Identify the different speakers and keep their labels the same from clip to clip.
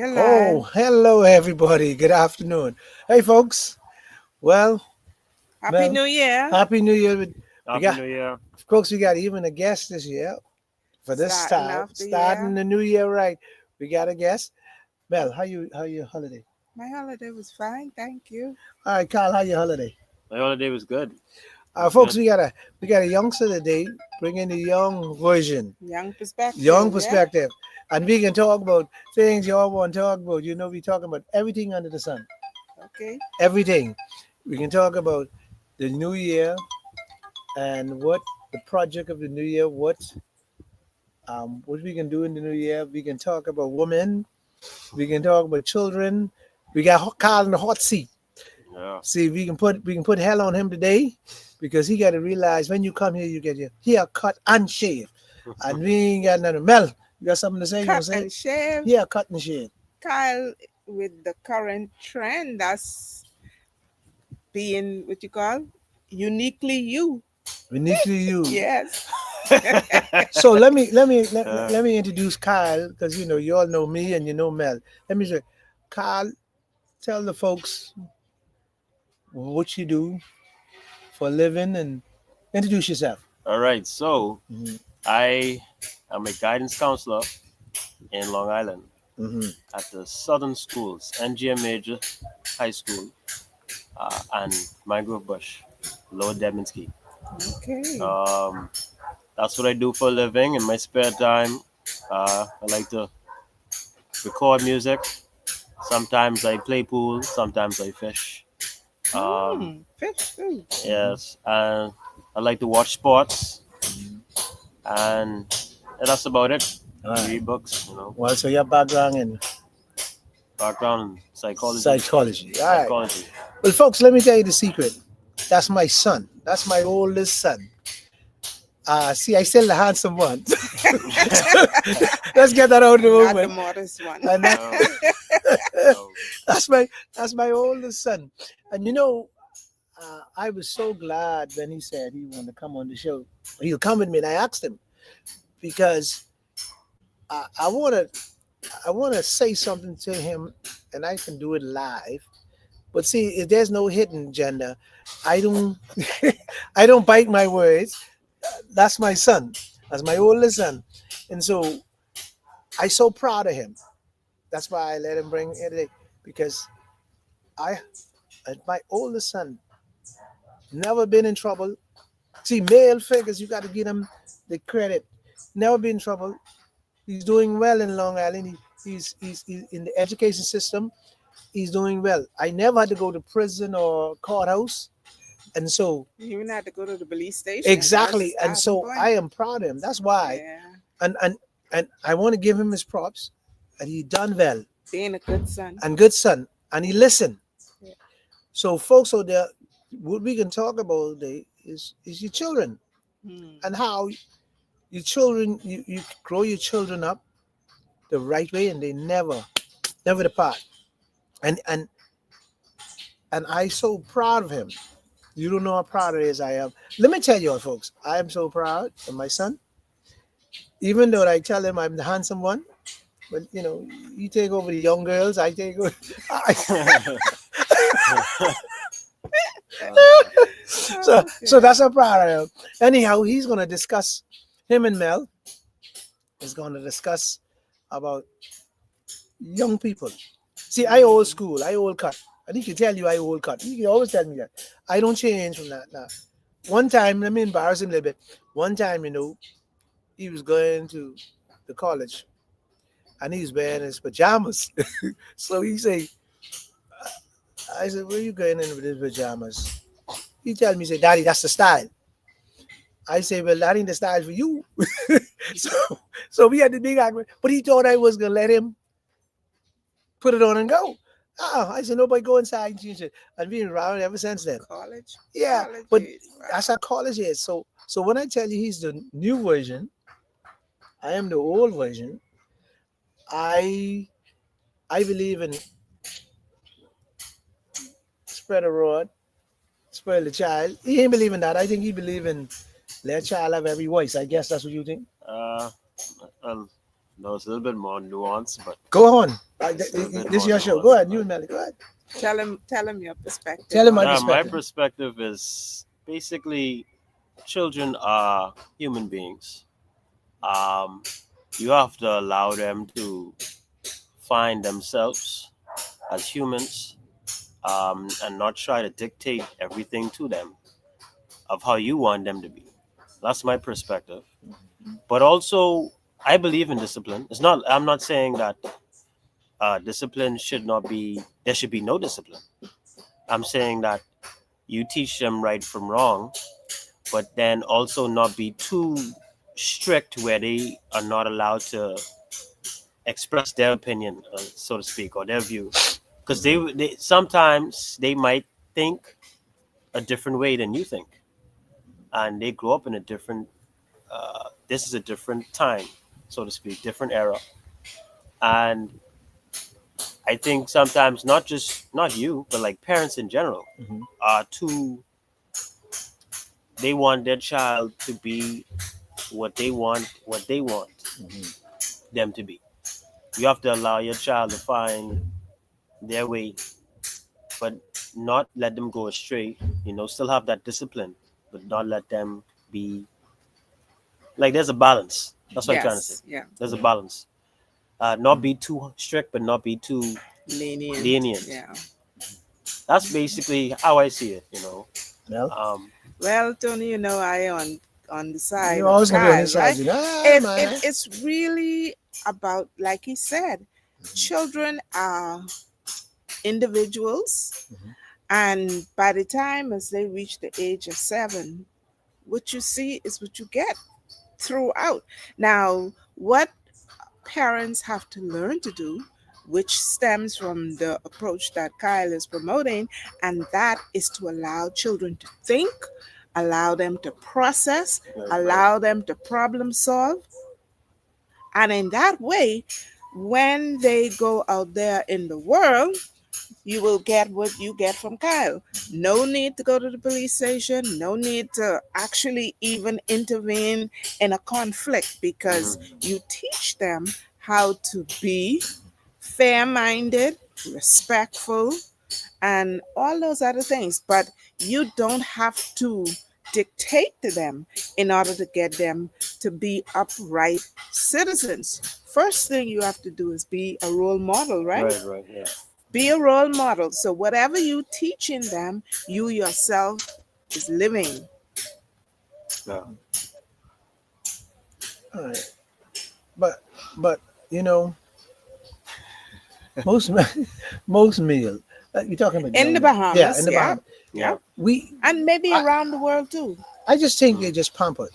Speaker 1: Oh, hello everybody. Good afternoon. Hey folks. Well,
Speaker 2: Happy
Speaker 1: Mel,
Speaker 2: New Year.
Speaker 1: Happy New Year. We
Speaker 3: Happy
Speaker 1: got
Speaker 3: New Year.
Speaker 1: folks, we got even a guest this year for this
Speaker 2: Starting
Speaker 1: time.
Speaker 2: off the
Speaker 1: Starting
Speaker 2: year.
Speaker 1: the new year right. We got a guest. Mel, how your holiday?
Speaker 2: My holiday was fine, thank you.
Speaker 1: All right, Kyle, how your holiday?
Speaker 3: My holiday was good. It was
Speaker 1: Folks,
Speaker 3: good.
Speaker 1: we got a youngster today, bringing the young version,
Speaker 2: Young
Speaker 1: young
Speaker 2: perspective, yeah?
Speaker 1: perspective. And we can talk about things you all want to talk about. You know, we talking about everything under the sun.
Speaker 2: Okay.
Speaker 1: Everything. We can talk about the new year and what the project of the new year, what we can do in the new year. We can talk about women. We can talk about children. We got Kyle in the hot seat.
Speaker 3: Yeah.
Speaker 1: See, we can put hell on him today because he got to realize when you come here, you get your hair cut and shaved, and we ain't got nothing. Mel, you got something to say? You want
Speaker 2: Cut
Speaker 1: to say?
Speaker 2: and shave.
Speaker 1: Hair cut and shaved.
Speaker 2: Kyle, with the current trend, that's being what you call uniquely you.
Speaker 1: We need to you.
Speaker 2: Yes.
Speaker 1: So let,
Speaker 3: Uh,
Speaker 1: let me introduce Kyle because you all know me and you know Mel. Let me say, Kyle, tell the folks what you do for a living and introduce yourself.
Speaker 3: all right. So
Speaker 1: Mm-hmm.
Speaker 3: I am a guidance counselor in Long Island
Speaker 1: Mm-hmm.
Speaker 3: at the Southern Schools, NGM Major High School, and Mangrove Bush, Lower Debinski.
Speaker 2: Okay.
Speaker 3: Um, that's what I do for a living. In my spare time, I like to record music. Sometimes I play pool. Sometimes I fish. Um,
Speaker 2: Fish too.
Speaker 1: Mm-hmm.
Speaker 3: yes, and I like to watch sports, and that's about it.
Speaker 1: All right.
Speaker 3: Read books,
Speaker 1: Well, so your background in
Speaker 3: background in psychology.
Speaker 1: psychology. All right.
Speaker 3: Psychology.
Speaker 1: Well, folks, let me tell you the secret. That's my son. That's my oldest son. See, I still the handsome one. Let's get that out of the
Speaker 2: Not the
Speaker 1: movement.
Speaker 2: modest one.
Speaker 1: And
Speaker 3: No, no.
Speaker 1: that's my oldest son. And I was so glad when he said he wanted to come on the show. He'll come with me, and I asked him because I want to say something to him, and I can do it live. But see, if there's no hidden agenda, I don't I don't bite my words. That's my son. That's my oldest son, and so I so proud of him. That's why I let him bring it today because I, my oldest son, never been in trouble. See, male figures, you got to give him the credit. Never been in trouble. He's doing well in Long Island. He's in the education system. He's doing well. I never had to go to prison or courthouse, and so
Speaker 2: You even had to go to the police station. That's the
Speaker 1: exactly, and
Speaker 2: starting
Speaker 1: so I
Speaker 2: point.
Speaker 1: am proud of him. That's why,
Speaker 2: Yeah.
Speaker 1: and I want to give him his props, and he done well
Speaker 2: Being a good son.
Speaker 1: and good son, and he listened.
Speaker 2: Yeah.
Speaker 1: So, folks out there, what we can talk about today is your children
Speaker 2: Hmm.
Speaker 1: and how your children you grow your children up the right way, and they never depart. And and I so proud of him. You don't know how proud it is I am. Let me tell you all, folks, I am so proud of my son. Even though I tell him I'm the handsome one, but you take over the young girls, I take over. So
Speaker 2: Okay.
Speaker 1: that's how proud I am. Anyhow, he's gonna discuss. Him and Mel is gonna discuss about young people. See, I old
Speaker 2: Hmm.
Speaker 1: school, I old cut. I think he tell you I old cut. He always tell me that. I don't change from that now. One time, let me embarrass him a little bit. One time, he was going to the college and he's wearing his pajamas. So he say, I said, where you going in with his pajamas? He tell me, say, Daddy, that's the style. I say, well, that ain't the style for you. so so we had the big argument. But he thought I was gonna let him put it on and go. I said, nobody go inside and change it. And we've been around ever since then.
Speaker 2: College.
Speaker 1: Yeah,
Speaker 2: College
Speaker 1: but
Speaker 2: age. Wow.
Speaker 1: that's how college is. So when I tell you he's the new version, I am the old version. I I believe in spread a rod, spoil the child. He ain't believe in that. I think he believe in let child have every voice. I guess that's what you think.
Speaker 3: uh, well, no, it's a little bit more nuanced, but
Speaker 1: Go on.
Speaker 3: It's a bit
Speaker 1: This is
Speaker 3: more
Speaker 1: your show.
Speaker 3: nuanced
Speaker 1: Go ahead,
Speaker 3: than
Speaker 1: you
Speaker 3: that.
Speaker 1: and Melly. Go ahead.
Speaker 2: Tell him your perspective.
Speaker 1: Tell him
Speaker 2: on
Speaker 1: my
Speaker 2: it.
Speaker 3: Yeah, my
Speaker 1: perspective.
Speaker 3: perspective is basically children are human beings. Um, you have to allow them to find themselves as humans, and not try to dictate everything to them of how you want them to be. That's my perspective. But also, I believe in discipline. It's not. I'm not saying that discipline should not be. There should be no discipline. I'm saying that you teach them right from wrong, but then also not be too strict where they are not allowed to express their opinion, so to speak, or their view, because they sometimes they might think a different way than you think, and they grow up in a different. This is a different time, so to speak, different era, and I think sometimes not you, but like parents in general
Speaker 1: Mhm.
Speaker 3: are too. They want their child to be what they want
Speaker 1: Mhm.
Speaker 3: them to be. You have to allow your child to find their way, but not let them go astray. Still have that discipline, but not let them be like there's a balance. That's what I'm trying to say.
Speaker 2: Yes, yeah,
Speaker 3: There's a
Speaker 1: Yeah.
Speaker 3: balance. Not be too strict, but not be too
Speaker 2: lenient.
Speaker 3: lenient.
Speaker 2: Yeah.
Speaker 3: That's basically how I see it.
Speaker 1: Well,
Speaker 3: Um,
Speaker 2: Well, Tony, I on the side
Speaker 1: you're
Speaker 2: of
Speaker 1: always gonna be on
Speaker 2: Kyle,
Speaker 1: his side,
Speaker 2: right?
Speaker 1: you know. Ah, man.
Speaker 2: It's really about, like he said, children are individuals,
Speaker 1: Mhm.
Speaker 2: and by the time as they reach the age of 7, what you see is what you get throughout. Now, what parents have to learn to do, which stems from the approach that Kyle is promoting, and that is to allow children to think, allow them to process, allow them to problem solve. And in that way, when they go out there in the world, you will get what you get from Kyle. No need to go to the police station, no need to actually even intervene in a conflict, because
Speaker 3: mhm.
Speaker 2: you teach them how to be fair minded, respectful, and all those other things. But you don't have to dictate to them in order to get them to be upright citizens. First thing you have to do is be a role model, right?
Speaker 3: Right, yeah.
Speaker 2: Be a role model. So whatever you teaching them, you yourself is living.
Speaker 3: Yeah.
Speaker 1: All right. But you know, most most male. You're talking about
Speaker 2: In
Speaker 1: young
Speaker 2: the
Speaker 1: men. Yeah,
Speaker 2: Bahamas,
Speaker 1: in the
Speaker 2: yeah.
Speaker 1: Bahamas.
Speaker 2: Yeah.
Speaker 3: Yeah.
Speaker 1: We,
Speaker 2: And maybe
Speaker 1: I,
Speaker 2: around the world too.
Speaker 1: I just think they're just pampered.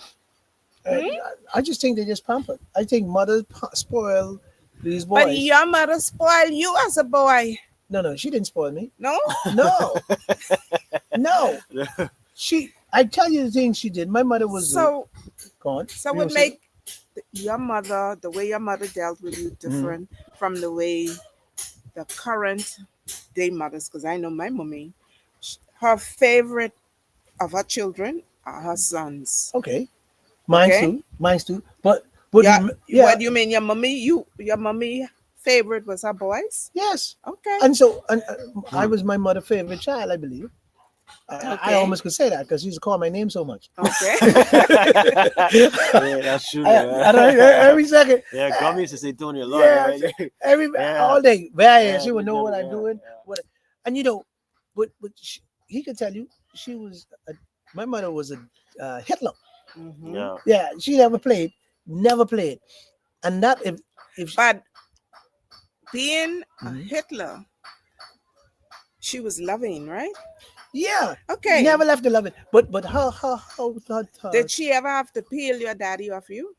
Speaker 1: Uh,
Speaker 2: Hmm?
Speaker 1: I just think they're just pampered. I think mothers spoil these
Speaker 2: But
Speaker 1: boys.
Speaker 2: your mother spoiled you as a boy.
Speaker 1: No, no, she didn't spoil me.
Speaker 2: No?
Speaker 1: No, no. I tell you the things she did. My mother was
Speaker 2: So
Speaker 1: gone.
Speaker 2: so
Speaker 1: You
Speaker 2: what
Speaker 1: know, say-
Speaker 2: make your mother, the way your mother dealt with you, different from the way the current day mothers, because I know my mommy, her favorite of her children are her sons.
Speaker 1: okay, mine's
Speaker 2: Okay?
Speaker 1: too, mine's too. But
Speaker 2: Yeah,
Speaker 1: yeah,
Speaker 2: what do you mean your mommy favorite was her boys?
Speaker 1: yes.
Speaker 2: Okay.
Speaker 1: And so, I
Speaker 3: Hmm.
Speaker 1: was my mother's favorite child, I believe. I
Speaker 2: Okay.
Speaker 1: almost could say that because she used to call my name so much.
Speaker 2: Okay.
Speaker 3: Yeah, that's true.
Speaker 1: I don't, every second.
Speaker 3: Yeah, Gummy used to say Tony a lot.
Speaker 1: Yeah,
Speaker 3: Right? Yeah.
Speaker 1: all day. Where I am,
Speaker 3: Yeah,
Speaker 1: she would
Speaker 3: good
Speaker 1: know what
Speaker 3: job,
Speaker 1: I'm
Speaker 3: yeah,
Speaker 1: doing.
Speaker 3: yeah.
Speaker 1: What, and he could tell you she was. My mother was a Hitler.
Speaker 2: Mhm.
Speaker 3: Yeah.
Speaker 1: Yeah, she never played, and that if she,
Speaker 2: But being a
Speaker 1: Mhm.
Speaker 2: Hitler, she was loving, right?
Speaker 1: yeah,
Speaker 2: Okay.
Speaker 1: never left the loving. But how
Speaker 2: Did she ever have to peel your daddy off you?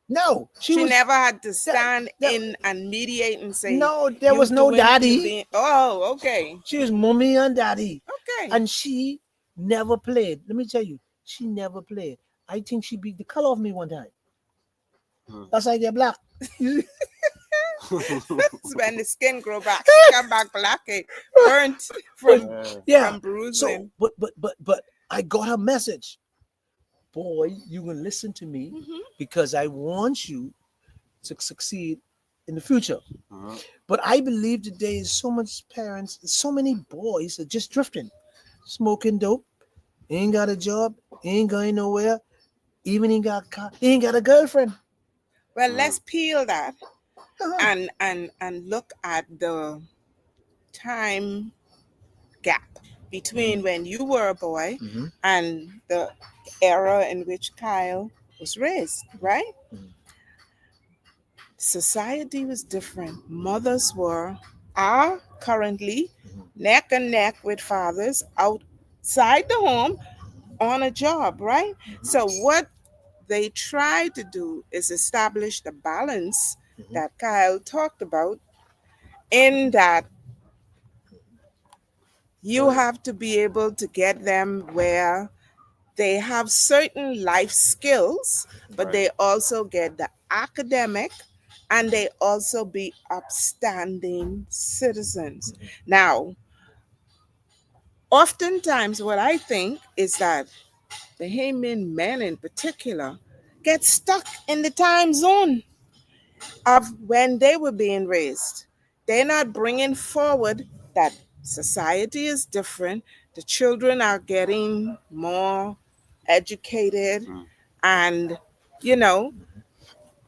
Speaker 1: no,
Speaker 2: She
Speaker 1: was
Speaker 2: never had to stand
Speaker 1: that-
Speaker 2: in and mediate and say,
Speaker 1: no, there
Speaker 2: "You
Speaker 1: was no
Speaker 2: doing too
Speaker 1: daddy.
Speaker 2: being-" Oh, okay.
Speaker 1: She was mommy and daddy,
Speaker 2: Okay.
Speaker 1: and she never played. Let me tell you, she never played. I think she beat the color of me one time.
Speaker 3: Hmm.
Speaker 1: That's why they're black.
Speaker 2: When the skin grow back, she come back black, burnt from,
Speaker 1: Yeah.
Speaker 2: from bruising.
Speaker 1: So, but I got her message. Boy, you can listen to me
Speaker 2: Mhm.
Speaker 1: because I want you to succeed in the future.
Speaker 3: Mhm.
Speaker 1: But I believe today is so much parents, so many boys are just drifting, smoking dope, ain't got a job, ain't going nowhere, even ain't got ain't got a girlfriend.
Speaker 2: Well,
Speaker 3: Mm.
Speaker 2: let's peel that
Speaker 1: Uh-huh.
Speaker 2: and look at the time gap between when you were a boy
Speaker 1: Mhm.
Speaker 2: and the era in which Kyle was raised, right?
Speaker 1: Mhm.
Speaker 2: Society was different. Mothers are currently
Speaker 1: Mhm.
Speaker 2: neck and neck with fathers outside the home on a job, right?
Speaker 3: Mhm.
Speaker 2: So what they try to do is establish the balance
Speaker 1: Mhm.
Speaker 2: that Kyle talked about, in that you
Speaker 3: Right.
Speaker 2: have to be able to get them where they have certain life skills, but
Speaker 3: Right.
Speaker 2: they also get the academic, and they also be upstanding citizens.
Speaker 1: Mhm.
Speaker 2: Now, oftentimes, what I think is that the Hayman men in particular get stuck in the time zone of when they were being raised. They're not bringing forward that society is different. The children are getting more educated,
Speaker 3: Mm.
Speaker 2: and you know,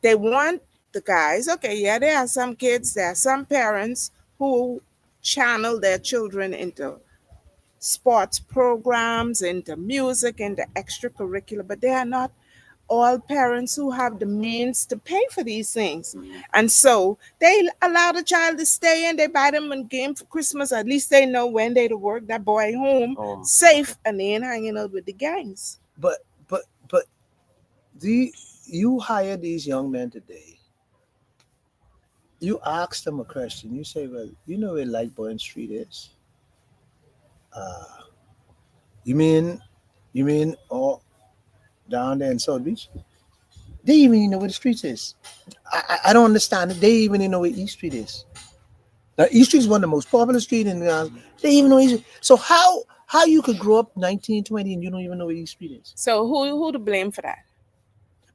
Speaker 2: they want the guys. Okay, yeah, there are some kids, there are some parents who channel their children into sports programs, into music, into extracurricular, but they are not all parents who have the means to pay for these things.
Speaker 3: Mhm.
Speaker 2: And so they allow the child to stay in, they buy them a game for Christmas. At least they know when they to work, that boy home
Speaker 3: Home.
Speaker 2: safe, and they ain't hanging out with the gangs.
Speaker 1: But the you hire these young men today. You ask them a question. You say, "Well, you know where Lightburn Street is? Uh, you mean oh down there in South Beach? They even know where the street is. I don't understand it. They even know where East Street is. Now East Street is one of the most popular street in they even know East Street. So how you could grow up 1920 and you don't even know where East Street is?
Speaker 2: So who to blame for that?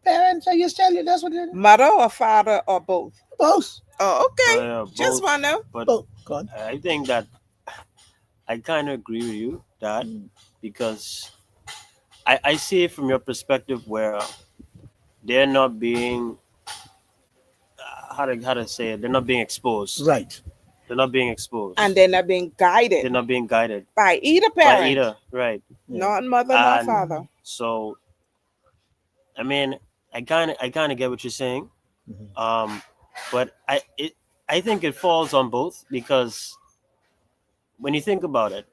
Speaker 1: Parents, I just tell you that's what they're
Speaker 2: Mother or father or both?
Speaker 1: both.
Speaker 2: Oh, okay.
Speaker 3: Yeah,
Speaker 2: Just
Speaker 3: both.
Speaker 2: wanna know.
Speaker 3: But
Speaker 1: Both. God.
Speaker 3: I think that I kind of agree with you that
Speaker 1: Mm.
Speaker 3: because I see it from your perspective where they're not being how to say it, they're not being exposed.
Speaker 1: Right.
Speaker 3: They're not being exposed.
Speaker 2: And they're not being
Speaker 3: They're
Speaker 2: guided
Speaker 3: not being guided
Speaker 2: by either
Speaker 3: by
Speaker 2: parent,
Speaker 3: either, right?
Speaker 1: Yeah.
Speaker 2: not mother nor
Speaker 3: And
Speaker 2: father.
Speaker 3: so I mean, I kind of get what you're saying.
Speaker 1: Mhm.
Speaker 3: But I think it falls on both because when you think about it,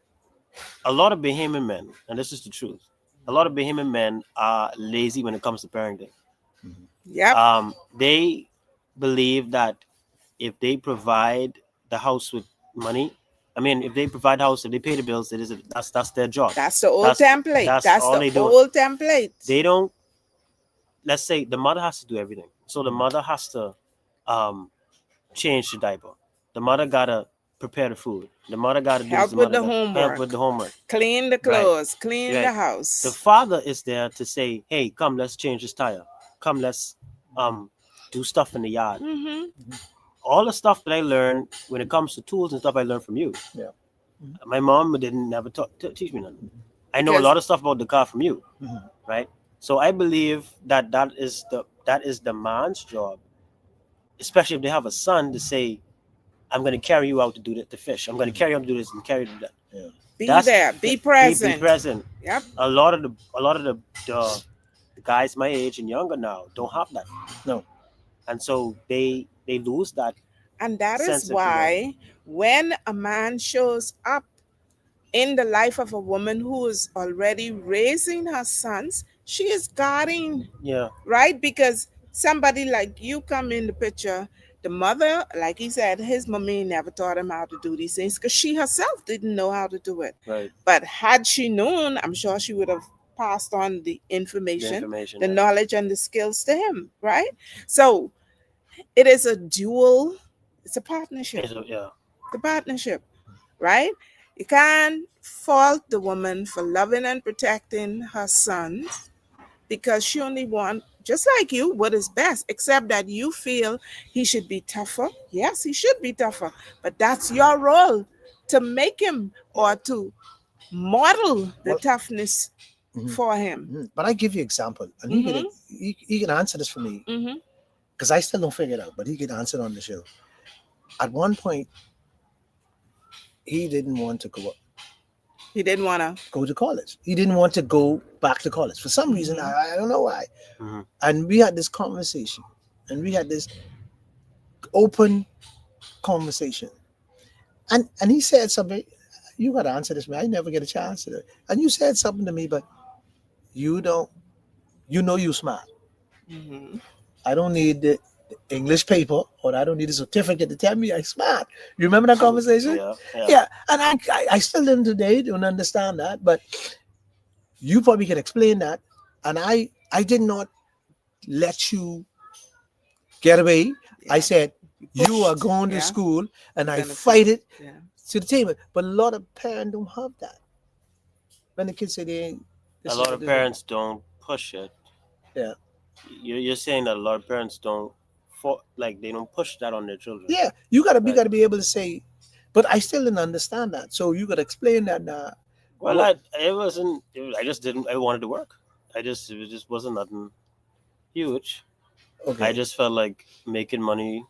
Speaker 3: a lot of Bahamian men, and this is the truth, a lot of Bahamian men are lazy when it comes to parenting.
Speaker 1: Mhm.
Speaker 2: Yep.
Speaker 3: They believe that if they provide the house with money, I mean, if they provide house, if they pay the bills, that's their job.
Speaker 2: That's the old
Speaker 3: That's
Speaker 2: template.
Speaker 3: that's
Speaker 2: That's
Speaker 3: all
Speaker 2: the
Speaker 3: they do.
Speaker 2: old template.
Speaker 3: They don't. Let's say the mother has to do everything. So the
Speaker 1: Mhm.
Speaker 3: mother has to um, change the diaper. The mother gotta prepare the food. The mother gotta do this.
Speaker 2: Help
Speaker 3: The
Speaker 2: with
Speaker 3: mother
Speaker 2: the
Speaker 3: gotta help with
Speaker 2: homework,
Speaker 3: the homework.
Speaker 2: clean the
Speaker 3: Right.
Speaker 2: clothes, clean the
Speaker 3: Right. The
Speaker 2: house.
Speaker 3: father is there to say, "Hey, come, let's change this tire. Come, let's um do stuff in the yard."
Speaker 2: Mm-hmm.
Speaker 3: All the stuff that I learned when it comes to tools and stuff, I learned from you.
Speaker 1: Yeah. Mhm.
Speaker 3: My mom didn't never teach me none. I know a
Speaker 2: Because
Speaker 3: lot of stuff about the car from you,
Speaker 1: Mhm.
Speaker 3: right? So I believe that that is the man's job, especially if they have a son, to say, "I'm going to carry you out to do to fish. I'm going to carry you out to do this and carry you to do that."
Speaker 1: Yeah.
Speaker 2: be there, be
Speaker 3: Be
Speaker 2: present.
Speaker 3: present.
Speaker 2: Yep.
Speaker 3: A lot of the guys my age and younger now don't have that,
Speaker 1: No.
Speaker 3: and so they lose that
Speaker 2: And that is
Speaker 3: sense of belonging.
Speaker 2: why when a man shows up in the life of a woman who is already raising her sons, she is guarding,
Speaker 3: Yeah,
Speaker 2: right? Because somebody like you come in the picture, the mother, like he said, his mommy never taught him how to do these things because she herself didn't know how to do it.
Speaker 3: right.
Speaker 2: But had she known, I'm sure she would have passed on the
Speaker 3: The
Speaker 2: information,
Speaker 3: information.
Speaker 2: the
Speaker 3: Yeah.
Speaker 2: knowledge, and the skills to him, right? So it is a dual, it's a partnership.
Speaker 3: Yeah.
Speaker 2: The partnership, right? You can't fault the woman for loving and protecting her sons because she only want just like you, what is best, except that you feel he should be tougher. Yes, he should be tougher, but that's your role to make him or to model the
Speaker 1: Well,
Speaker 2: toughness
Speaker 1: mhm,
Speaker 2: for him.
Speaker 1: but I give you example, and
Speaker 2: Mm-hmm.
Speaker 1: he can answer this for me
Speaker 2: Mm-hmm.
Speaker 1: because I still don't figure it out, but he can answer it on the show. At one point, he didn't want to
Speaker 2: He didn't want to.
Speaker 1: go to college. He didn't want to go back to college for some reason.
Speaker 2: Mhm.
Speaker 1: I don't know why.
Speaker 3: Mhm.
Speaker 1: And we had this conversation, and we had this open conversation, and he said something. You got to answer this, man. I never get a chance to. And you said something to me, but you don't. You know you smart.
Speaker 2: Mm-hmm.
Speaker 1: I don't need the English paper, or I don't need a certificate to tell me I'm smart. You remember that conversation?
Speaker 3: Yeah, yeah.
Speaker 1: Yeah, and I still didn't today don't understand that, but you probably can explain that. And I did not let you get away. I
Speaker 2: Yeah.
Speaker 1: said you are
Speaker 2: pushed.
Speaker 1: going to
Speaker 2: Yeah.
Speaker 1: school, and I
Speaker 2: Gonna
Speaker 1: fight it
Speaker 2: Yeah.
Speaker 1: to the table. But a lot of parents don't have that. When the kids say they ain't, this
Speaker 3: A
Speaker 1: is
Speaker 3: lot
Speaker 1: what
Speaker 3: of
Speaker 1: they-
Speaker 3: parents don't push it.
Speaker 1: Yeah.
Speaker 3: You're saying that a lot of parents don't, they don't push that on their children.
Speaker 1: Yeah, you
Speaker 3: Right.
Speaker 1: gotta be able to say. But I still didn't understand that. So you gotta explain that now.
Speaker 3: Well,
Speaker 1: What-
Speaker 3: it wasn't. I just didn't. I wanted to work. It just wasn't nothing huge.
Speaker 1: Okay.
Speaker 3: I just felt like making money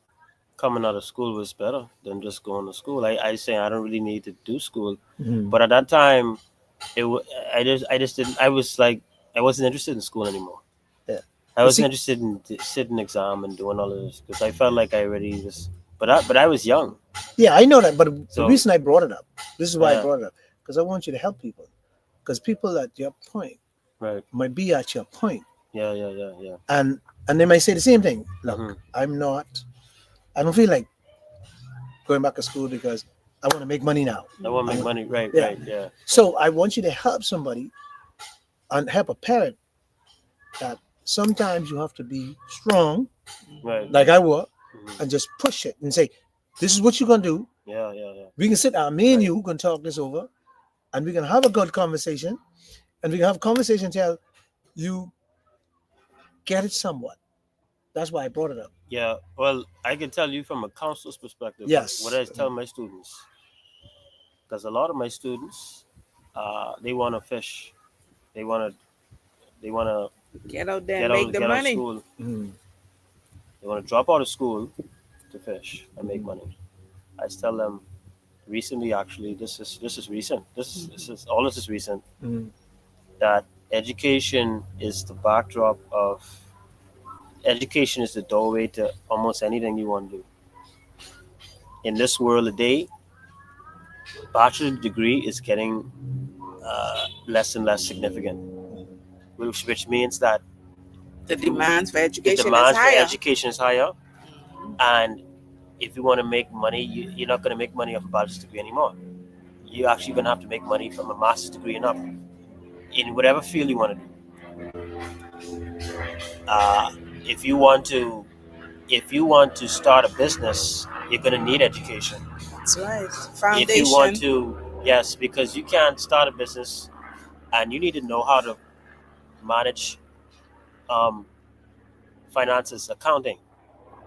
Speaker 3: coming out of school was better than just going to school. I say I don't really need to do school,
Speaker 1: Mhm.
Speaker 3: but at that time, I just didn't. I was like, I wasn't interested in school anymore.
Speaker 1: Yeah.
Speaker 3: I wasn't
Speaker 1: see-
Speaker 3: interested in sitting exam and doing all of this because I felt like I already was. But I was young.
Speaker 1: Yeah, I know that. But the
Speaker 3: So-
Speaker 1: reason I brought it up, this is why I
Speaker 3: Yeah.
Speaker 1: brought it up, because I want you to help people. Because people at your point
Speaker 3: Right.
Speaker 1: might be at your point,
Speaker 3: Yeah.
Speaker 1: and they might say the same thing. Look,
Speaker 3: Mhm.
Speaker 1: I'm not. I don't feel like going back to school because I want to make money now.
Speaker 3: I want to make
Speaker 1: I-
Speaker 3: money. Right.
Speaker 1: yeah.
Speaker 3: Right. Yeah.
Speaker 1: So I want you to help somebody and help a parent that sometimes you have to be strong,
Speaker 3: Right.
Speaker 1: like I was,
Speaker 3: Mhm.
Speaker 1: and just push it and say, this is what you're going to do.
Speaker 3: Yeah.
Speaker 1: We can sit down, me and you can talk this over, and we can have a good conversation, and we can have a conversation till you get it somewhat. That's why I brought it up.
Speaker 3: Yeah, well, I can tell you from a counselor's perspective.
Speaker 1: Yes.
Speaker 3: What I tell my students, because a lot of my students, they want to fish, they want to
Speaker 2: Get out there
Speaker 3: get
Speaker 2: and
Speaker 3: out,
Speaker 2: make the
Speaker 3: get out of
Speaker 2: money.
Speaker 3: school,
Speaker 1: Mhm.
Speaker 3: they want to drop out of school to fish and make money. I tell them recently, actually, this is recent. This is all this is recent.
Speaker 1: Mhm.
Speaker 3: That education is the backdrop of education is the doorway to almost anything you want to do. In this world today, bachelor degree is getting less and less significant, which means that
Speaker 2: The demands for
Speaker 3: the
Speaker 2: education
Speaker 3: demand
Speaker 2: is
Speaker 3: for
Speaker 2: higher.
Speaker 3: education is higher, and if you want to make money, you're not going to make money off a bachelor's degree anymore. You're actually going to have to make money from a master's degree and up in whatever field you want to do. If you want to start a business, you're going to need education.
Speaker 2: That's right.
Speaker 3: If
Speaker 2: Foundation.
Speaker 3: you want to, yes, because you can't start a business, and you need to know how to manage finances, accounting.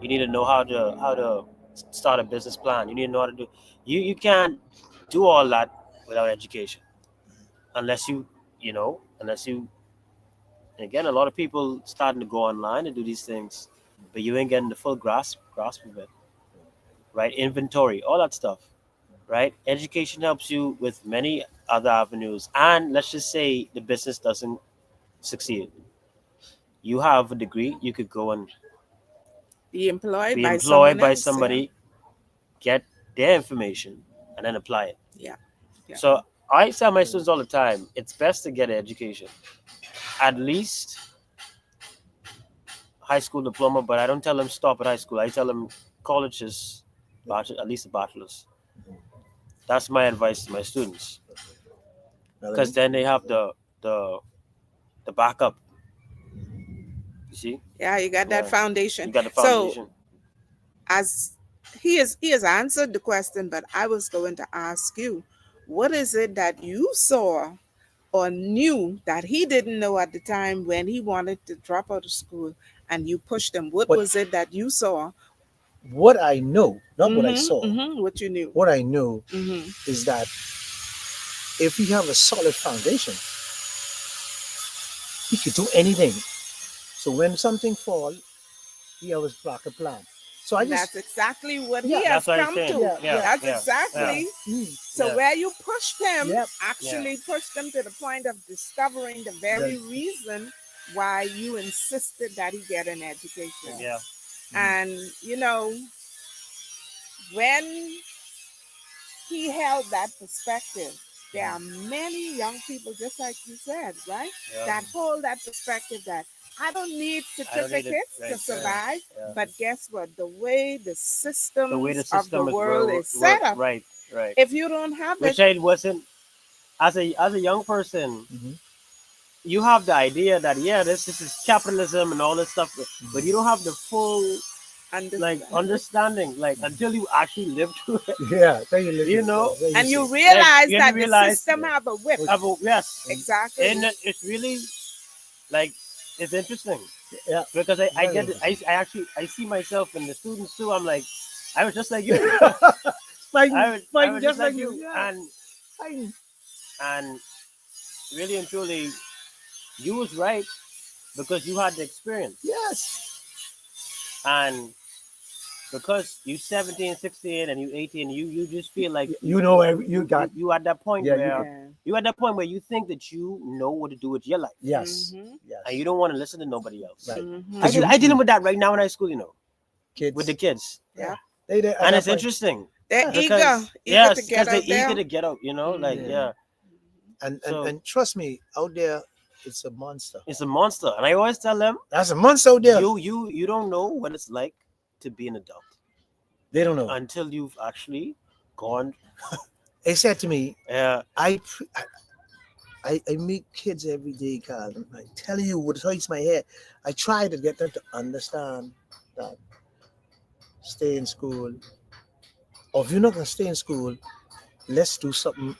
Speaker 3: You need to know how to start a business plan. You need to know how to do. You can't do all that without education, unless you. Again, a lot of people starting to go online and do these things, but you ain't getting the full grasp of it, right? Inventory, all that stuff, right? Education helps you with many other avenues, and let's just say the business doesn't succeed. You have a degree, you could go and
Speaker 2: Be employed
Speaker 3: be
Speaker 2: by
Speaker 3: employed
Speaker 2: someone
Speaker 3: by
Speaker 2: else, yeah.
Speaker 3: somebody, get their information, and then apply it.
Speaker 2: Yeah.
Speaker 3: So I tell my students all the time, it's best to get an education, at least high school diploma. But I don't tell them stop at high school. I tell them colleges, at least a bachelor's. That's my advice to my students, because then they have the backup. You see,
Speaker 2: Yeah, you got that
Speaker 3: Yeah.
Speaker 2: foundation.
Speaker 3: you got the
Speaker 2: So
Speaker 3: foundation.
Speaker 2: as he has answered the question, but I was going to ask you, what is it that you saw or knew that he didn't know at the time when he wanted to drop out of school and you pushed him? What
Speaker 1: What
Speaker 2: was it that you saw?
Speaker 1: what I know, not what I saw.
Speaker 2: What you knew.
Speaker 1: What I know
Speaker 2: Mm-hmm.
Speaker 1: is that if you have a solid foundation, he could do anything. So when something fall, he always back a plan. So I
Speaker 2: And
Speaker 1: just
Speaker 2: that's exactly what
Speaker 1: Yeah.
Speaker 2: he has
Speaker 3: That's what I'm
Speaker 2: come
Speaker 3: saying.
Speaker 2: to.
Speaker 1: Yeah,
Speaker 3: Yeah,
Speaker 2: That's
Speaker 3: yeah,
Speaker 2: exactly. So
Speaker 3: Yeah.
Speaker 2: where you pushed him,
Speaker 1: Yep.
Speaker 2: actually pushed him to the point of discovering the very reason why you insisted that he get an education.
Speaker 3: Yeah.
Speaker 2: And when he held that perspective, there are many young people, just like you said, right?
Speaker 3: Yeah.
Speaker 2: That hold that perspective that I don't need
Speaker 3: I don't need it,
Speaker 2: certificates to
Speaker 3: right,
Speaker 2: survive.
Speaker 3: yeah.
Speaker 2: But guess what? The way the systems
Speaker 3: The way the
Speaker 2: of
Speaker 3: system
Speaker 2: the
Speaker 3: is
Speaker 2: world is set up,
Speaker 3: right, right.
Speaker 2: if you don't have
Speaker 3: Which
Speaker 2: it,
Speaker 3: I wasn't as a young person.
Speaker 1: Mhm.
Speaker 3: You have the idea that this is capitalism and all this stuff, but you don't have the full understanding until you actually live through it.
Speaker 1: Yeah, then you live
Speaker 3: You
Speaker 1: it.
Speaker 3: know,
Speaker 1: Then
Speaker 2: and you
Speaker 1: see.
Speaker 2: realize
Speaker 3: you
Speaker 2: that the
Speaker 3: realize-
Speaker 2: system have a whip.
Speaker 3: Yes,
Speaker 2: Exactly.
Speaker 3: and it's really it's interesting
Speaker 1: Yeah.
Speaker 3: because I
Speaker 1: Very
Speaker 3: get
Speaker 1: interesting.
Speaker 3: I actually I see myself in the students too. I'm like, I was just like you.
Speaker 1: Fighting,
Speaker 3: I was
Speaker 1: fighting
Speaker 3: just
Speaker 1: just
Speaker 3: like
Speaker 1: like
Speaker 3: you,
Speaker 1: Yeah. Fighting.
Speaker 3: and really and truly, you was right because you had the experience,
Speaker 1: Yes.
Speaker 3: and because you 17, 16, and you 18, you just feel like
Speaker 1: You know, you got.
Speaker 3: you at that point
Speaker 1: Yeah,
Speaker 3: where
Speaker 2: Yeah.
Speaker 3: you at that point where you think that you know what to do with your life,
Speaker 1: Yes.
Speaker 2: Mhm.
Speaker 1: Yes.
Speaker 3: and you don't want to listen to nobody else.
Speaker 1: Right.
Speaker 2: Mhm.
Speaker 3: I
Speaker 1: you-
Speaker 3: I dealing with that right now in high school,
Speaker 1: Kids.
Speaker 3: with the kids,
Speaker 2: Yeah.
Speaker 1: They at
Speaker 3: and
Speaker 1: that
Speaker 3: it's
Speaker 1: point-
Speaker 3: interesting
Speaker 2: They're
Speaker 3: because
Speaker 2: eager to get
Speaker 3: because they're
Speaker 2: out there.
Speaker 3: eager to get out, like
Speaker 2: Mhm.
Speaker 1: And,
Speaker 3: So-
Speaker 1: and trust me, out there, it's a monster.
Speaker 3: it's a monster, and I always tell them,
Speaker 1: That's a monster out there.
Speaker 3: you don't know what it's like to be an adult
Speaker 1: They don't know.
Speaker 3: until you've actually gone.
Speaker 1: They said to me,
Speaker 3: Yeah,
Speaker 1: I meet kids every day, Carl. I tell you what hurts my head. I try to get them to understand that stay in school. Or if you're not gonna stay in school, let's do something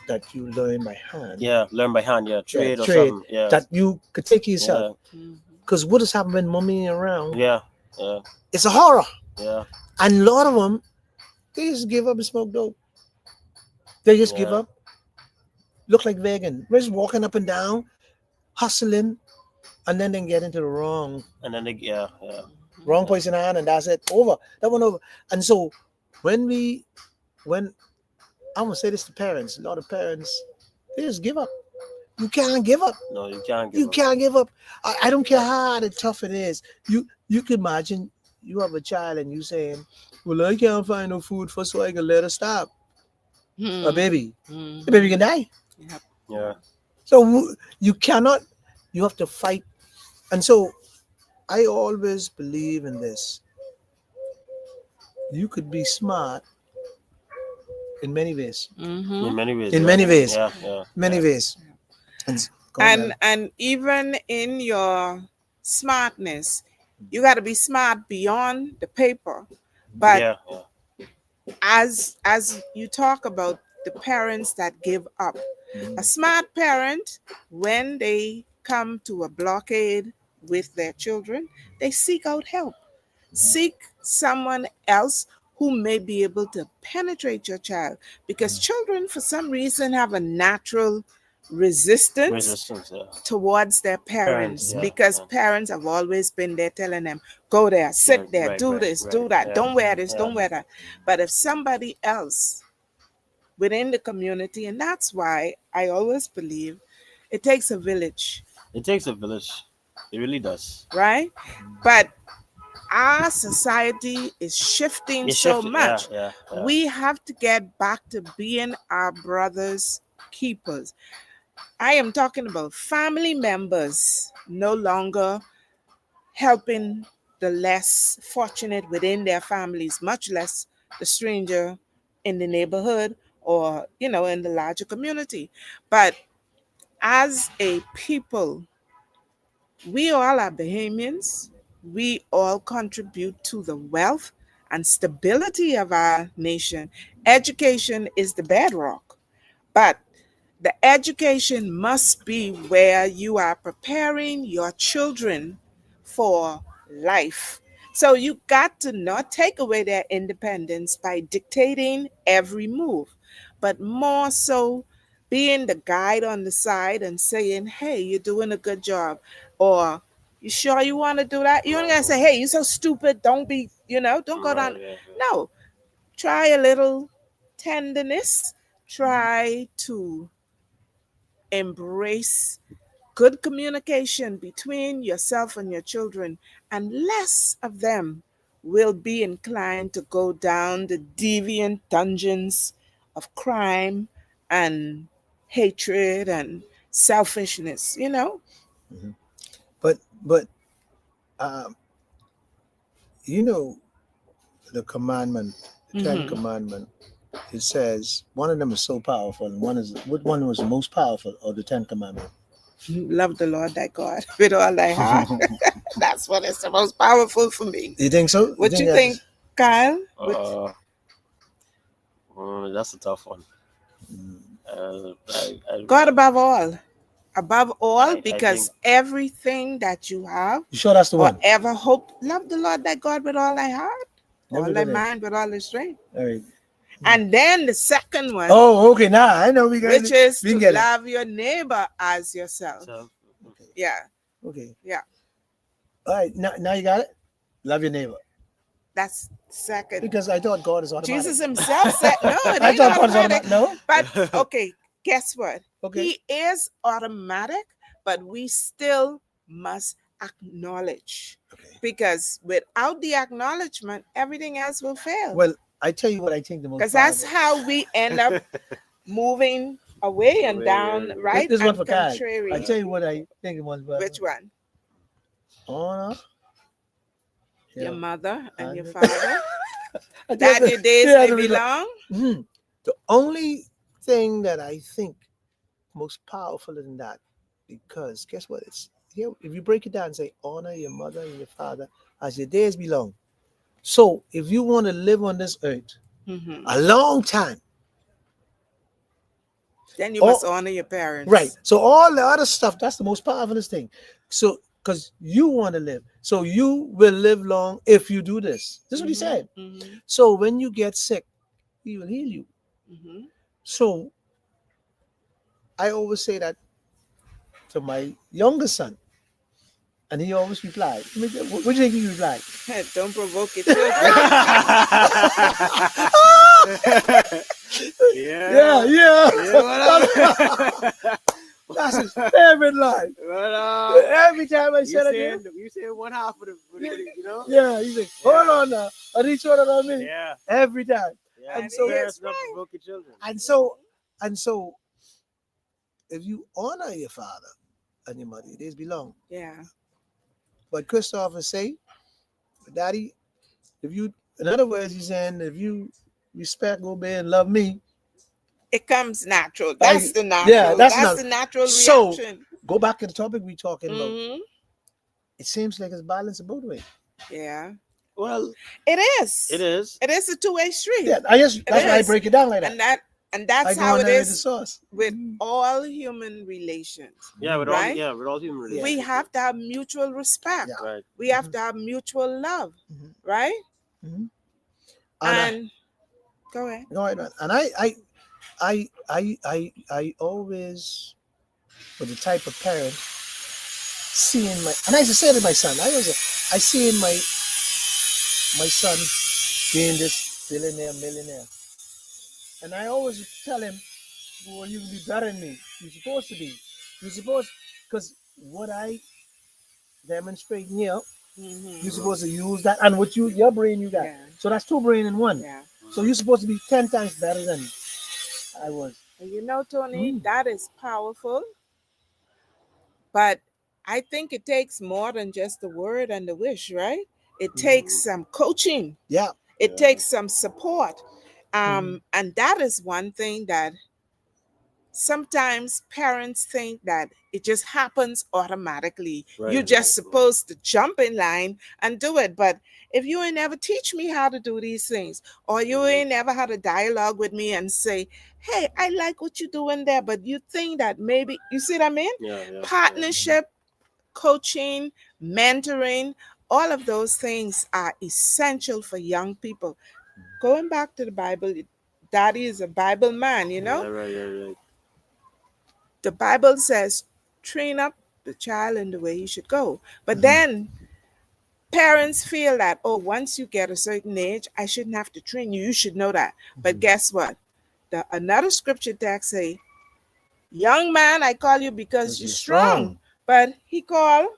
Speaker 1: that you learn by hand.
Speaker 3: yeah, learn by hand, trade or
Speaker 1: trade.
Speaker 3: something, yeah,
Speaker 1: That you could take yourself.
Speaker 2: Mhm.
Speaker 1: Because what has happened when mommy ain't around?
Speaker 3: yeah,
Speaker 1: It's a horror.
Speaker 3: yeah.
Speaker 1: And a lot of them, they just give up and smoke dope. They just give
Speaker 3: Yeah.
Speaker 1: up. Look like vegan. They're just walking up and down, hustling, and then they get into the wrong
Speaker 3: And then yeah.
Speaker 1: poison hand, and that's it. Over. That one over. And so when I'm gonna say this to parents, a lot of parents, they just give up. You can't give up.
Speaker 3: No, you can't give
Speaker 1: You
Speaker 3: up.
Speaker 1: can't give up. I don't care how hard and tough it is. You can imagine you have a child and you saying, well, I can't find no food for so I can let her stop. A baby.
Speaker 2: Mhm.
Speaker 1: The baby can die.
Speaker 3: Yeah,
Speaker 1: So you cannot, you have to fight. And so I always believe in this. You could be smart in many ways.
Speaker 2: Mhm.
Speaker 3: in many ways.
Speaker 1: In
Speaker 3: yeah.
Speaker 1: many ways.
Speaker 3: Yeah.
Speaker 1: Many ways. And go on,
Speaker 2: And
Speaker 1: Mel.
Speaker 2: and even in your smartness, you got to be smart beyond the paper. But
Speaker 3: yeah.
Speaker 2: as you talk about the parents that give up, a smart parent, when they come to a blockade with their children, they seek out help. Seek someone else who may be able to penetrate your child, because children for some reason have a natural resistance
Speaker 3: Resistance. Yeah.
Speaker 2: towards their parents,
Speaker 3: Parents, yeah,
Speaker 2: because
Speaker 3: yeah.
Speaker 2: parents have always been there telling them, go there, sit
Speaker 3: Right,
Speaker 2: there,
Speaker 3: right,
Speaker 2: do
Speaker 3: right,
Speaker 2: this,
Speaker 3: right,
Speaker 2: do that,
Speaker 3: yeah,
Speaker 2: don't wear this,
Speaker 3: yeah.
Speaker 2: don't wear that. But if somebody else within the community, and that's why I always believe it takes a village,
Speaker 3: It takes a village. It really does.
Speaker 2: right? But our society is shifting
Speaker 3: It's
Speaker 2: so
Speaker 3: shifted,
Speaker 2: much.
Speaker 3: Yeah.
Speaker 2: We have to get back to being our brothers' keepers. I am talking about family members no longer helping the less fortunate within their families, much less the stranger in the neighborhood or, in the larger community. But as a people, we all are Bahamians. We all contribute to the wealth and stability of our nation. Education is the bedrock. But The education must be where you are preparing your children for life. So you got to not take away their independence by dictating every move, but more so being the guide on the side and saying, hey, you're doing a good job. Or you sure you want to do that? You only gotta say, hey, you're so stupid. Don't be, don't go down.
Speaker 3: Yeah.
Speaker 2: No, try a little tenderness. Try to embrace good communication between yourself and your children, and less of them will be inclined to go down the deviant dungeons of crime and hatred and selfishness,
Speaker 1: Mhm. But um, you know the commandment, the Ten
Speaker 2: Mhm.
Speaker 1: Commandment. It says one of them is so powerful, and what one was the most powerful of the Ten Commandments?
Speaker 2: Love the Lord thy God with all thy heart. That's what is the most powerful for me.
Speaker 1: You think so?
Speaker 2: What you
Speaker 1: that's-
Speaker 2: think, Kyle?
Speaker 3: That's a tough one.
Speaker 1: Mm.
Speaker 2: God above all. Above all,
Speaker 3: I
Speaker 2: because
Speaker 3: think-
Speaker 2: everything that you have
Speaker 1: You sure that's the
Speaker 2: or
Speaker 1: one?
Speaker 2: ever hope, love the Lord thy God with all thy heart, all thy
Speaker 1: Nevertheless.
Speaker 2: mind, with all thy strength.
Speaker 1: All right.
Speaker 2: And then the second one,
Speaker 1: Oh, okay. Now I know we got
Speaker 2: which is
Speaker 1: we
Speaker 2: to
Speaker 1: can get it.
Speaker 2: love your neighbor as yourself.
Speaker 3: So,
Speaker 2: Yeah,
Speaker 1: Okay.
Speaker 2: Yeah.
Speaker 1: All right. Now you got it. Love your neighbor.
Speaker 2: that's second.
Speaker 1: Because I thought God is automatic.
Speaker 2: Jesus himself said, no, it
Speaker 1: I
Speaker 2: ain't
Speaker 1: thought God is
Speaker 2: automatic.
Speaker 1: automatic. No.
Speaker 2: But okay, guess what?
Speaker 1: Okay.
Speaker 2: He is automatic, but we still must acknowledge.
Speaker 1: Okay.
Speaker 2: Because without the acknowledgement, everything else will fail.
Speaker 1: Well, I tell you what I think the most.
Speaker 2: Because that's
Speaker 1: powerful-
Speaker 2: how we end up moving away and
Speaker 3: Away,
Speaker 2: down,
Speaker 3: yeah.
Speaker 2: right?
Speaker 1: This one
Speaker 2: and
Speaker 1: for Kyle.
Speaker 2: contrary.
Speaker 1: I tell you what I think it was.
Speaker 2: Which one?
Speaker 1: Honor.
Speaker 2: Your mother and your
Speaker 1: And-
Speaker 2: father.
Speaker 1: I
Speaker 2: That
Speaker 1: just-
Speaker 2: your days
Speaker 1: yeah,
Speaker 2: may
Speaker 1: the
Speaker 2: be
Speaker 1: reason-
Speaker 2: long.
Speaker 1: Mhm. The only thing that I think most powerful than that, because guess what? It's here. If you break it down and say, honor your mother and your father as your days belong. So if you want to live on this earth
Speaker 2: Mhm.
Speaker 1: a long time,
Speaker 2: Then you
Speaker 1: Oh,
Speaker 2: must honor your parents.
Speaker 1: right? So all the other stuff, that's the most powerful thing. So because you want to live, so you will live long if you do this. This is what he said.
Speaker 2: Mhm.
Speaker 1: So when you get sick, he will heal you.
Speaker 2: Mhm.
Speaker 1: So I always say that to my youngest son, and he always replied, what do you think he replied?
Speaker 2: Don't provoke your children.
Speaker 1: Yeah. That's his favorite line. Every time I said it,
Speaker 3: you saying one half of the,
Speaker 1: yeah, he's like, hold on now. And he showed it on me
Speaker 3: Yeah.
Speaker 1: every time.
Speaker 3: Yeah.
Speaker 1: And so-
Speaker 3: parents not provoke your children.
Speaker 1: And so, if you honor your father and your mother, it is belong.
Speaker 2: Yeah.
Speaker 1: But Christopher say, Daddy, in other words, he's saying, if you respect, obey, and love me,
Speaker 2: It comes natural. That's
Speaker 1: Like,
Speaker 2: the natural.
Speaker 1: yeah, that's
Speaker 2: the natural
Speaker 1: So-
Speaker 2: reaction.
Speaker 1: go back to the topic we talking about.
Speaker 2: Mhm.
Speaker 1: It seems like it's balanced both ways.
Speaker 2: Yeah.
Speaker 3: Well,
Speaker 2: It is.
Speaker 3: it is.
Speaker 2: It is a two-way street.
Speaker 1: Yeah, that's why I
Speaker 2: is.
Speaker 1: break it down like that.
Speaker 2: And that's
Speaker 1: I go
Speaker 2: how
Speaker 1: on
Speaker 2: it
Speaker 1: there with the
Speaker 2: is
Speaker 1: sauce.
Speaker 2: with all human relations.
Speaker 3: Yeah, with
Speaker 2: Right?
Speaker 3: with all human
Speaker 1: Yeah.
Speaker 2: We
Speaker 3: relationships.
Speaker 2: have to have mutual respect.
Speaker 1: Yeah.
Speaker 3: Right.
Speaker 2: We have to have mutual love,
Speaker 1: Mhm.
Speaker 2: right?
Speaker 1: Mhm.
Speaker 2: And go ahead.
Speaker 1: No, I don't. And I always was the type of parent seeing my, and I used to say to my son, I see in my son being this billionaire, millionaire. And I always tell him, well, you can be better than me. You're supposed to be. Because what I demonstrate here,
Speaker 2: Mhm.
Speaker 1: you're supposed to use that, and what your brain you got.
Speaker 2: Yeah.
Speaker 1: So that's two brain in one.
Speaker 2: Yeah.
Speaker 1: So you're supposed to be 10 times better than I was.
Speaker 2: And you know, Tony,
Speaker 1: Mm.
Speaker 2: that is powerful. But I think it takes more than just the word and the wish, right? It takes some coaching.
Speaker 1: Yeah.
Speaker 2: It
Speaker 3: Yeah.
Speaker 2: takes some support. And that is one thing that sometimes parents think that it just happens automatically.
Speaker 3: Right,
Speaker 2: You're just
Speaker 3: right, right.
Speaker 2: supposed to jump in line and do it. But if you ain't never teach me how to do these things, or you ain't never had a dialogue with me and say, hey, I like what you're doing there, but you think that maybe, you see what I mean?
Speaker 3: Yeah, yeah.
Speaker 2: Partnership, coaching, mentoring, all of those things are essential for young people. Going back to the Bible, Daddy is a Bible man, you know?
Speaker 3: Yeah, right, right, right.
Speaker 2: The Bible says, train up the child in the way he should go. But
Speaker 1: Mhm.
Speaker 2: then parents feel that, oh, once you get a certain age, I shouldn't have to train you. You should know that. But
Speaker 1: Mhm.
Speaker 2: guess what? Another scripture text say, young man, I call you because
Speaker 1: Because
Speaker 2: you're
Speaker 1: you're
Speaker 2: strong.
Speaker 1: strong.
Speaker 2: But he called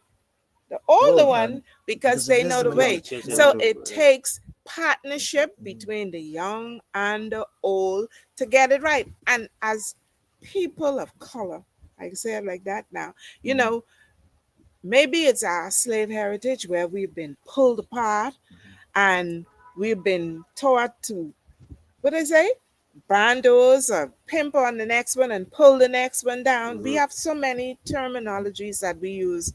Speaker 2: the older
Speaker 1: Old
Speaker 2: one
Speaker 1: man,
Speaker 2: because
Speaker 1: because of
Speaker 2: they know the
Speaker 1: wisdom and
Speaker 3: Because
Speaker 2: way.
Speaker 3: the kids
Speaker 1: knowledge.
Speaker 3: ain't know
Speaker 2: So
Speaker 1: Yeah.
Speaker 3: the
Speaker 2: it takes partnership
Speaker 1: Mhm.
Speaker 2: between the young and the old to get it right. And as people of color, I say it like that now, you
Speaker 1: Mhm.
Speaker 2: know, maybe it's our slave heritage where we've been pulled apart and we've been taught to, what do they say? Bandos or pimp on the next one and pull the next one down. We
Speaker 3: Mhm.
Speaker 2: have so many terminologies that we use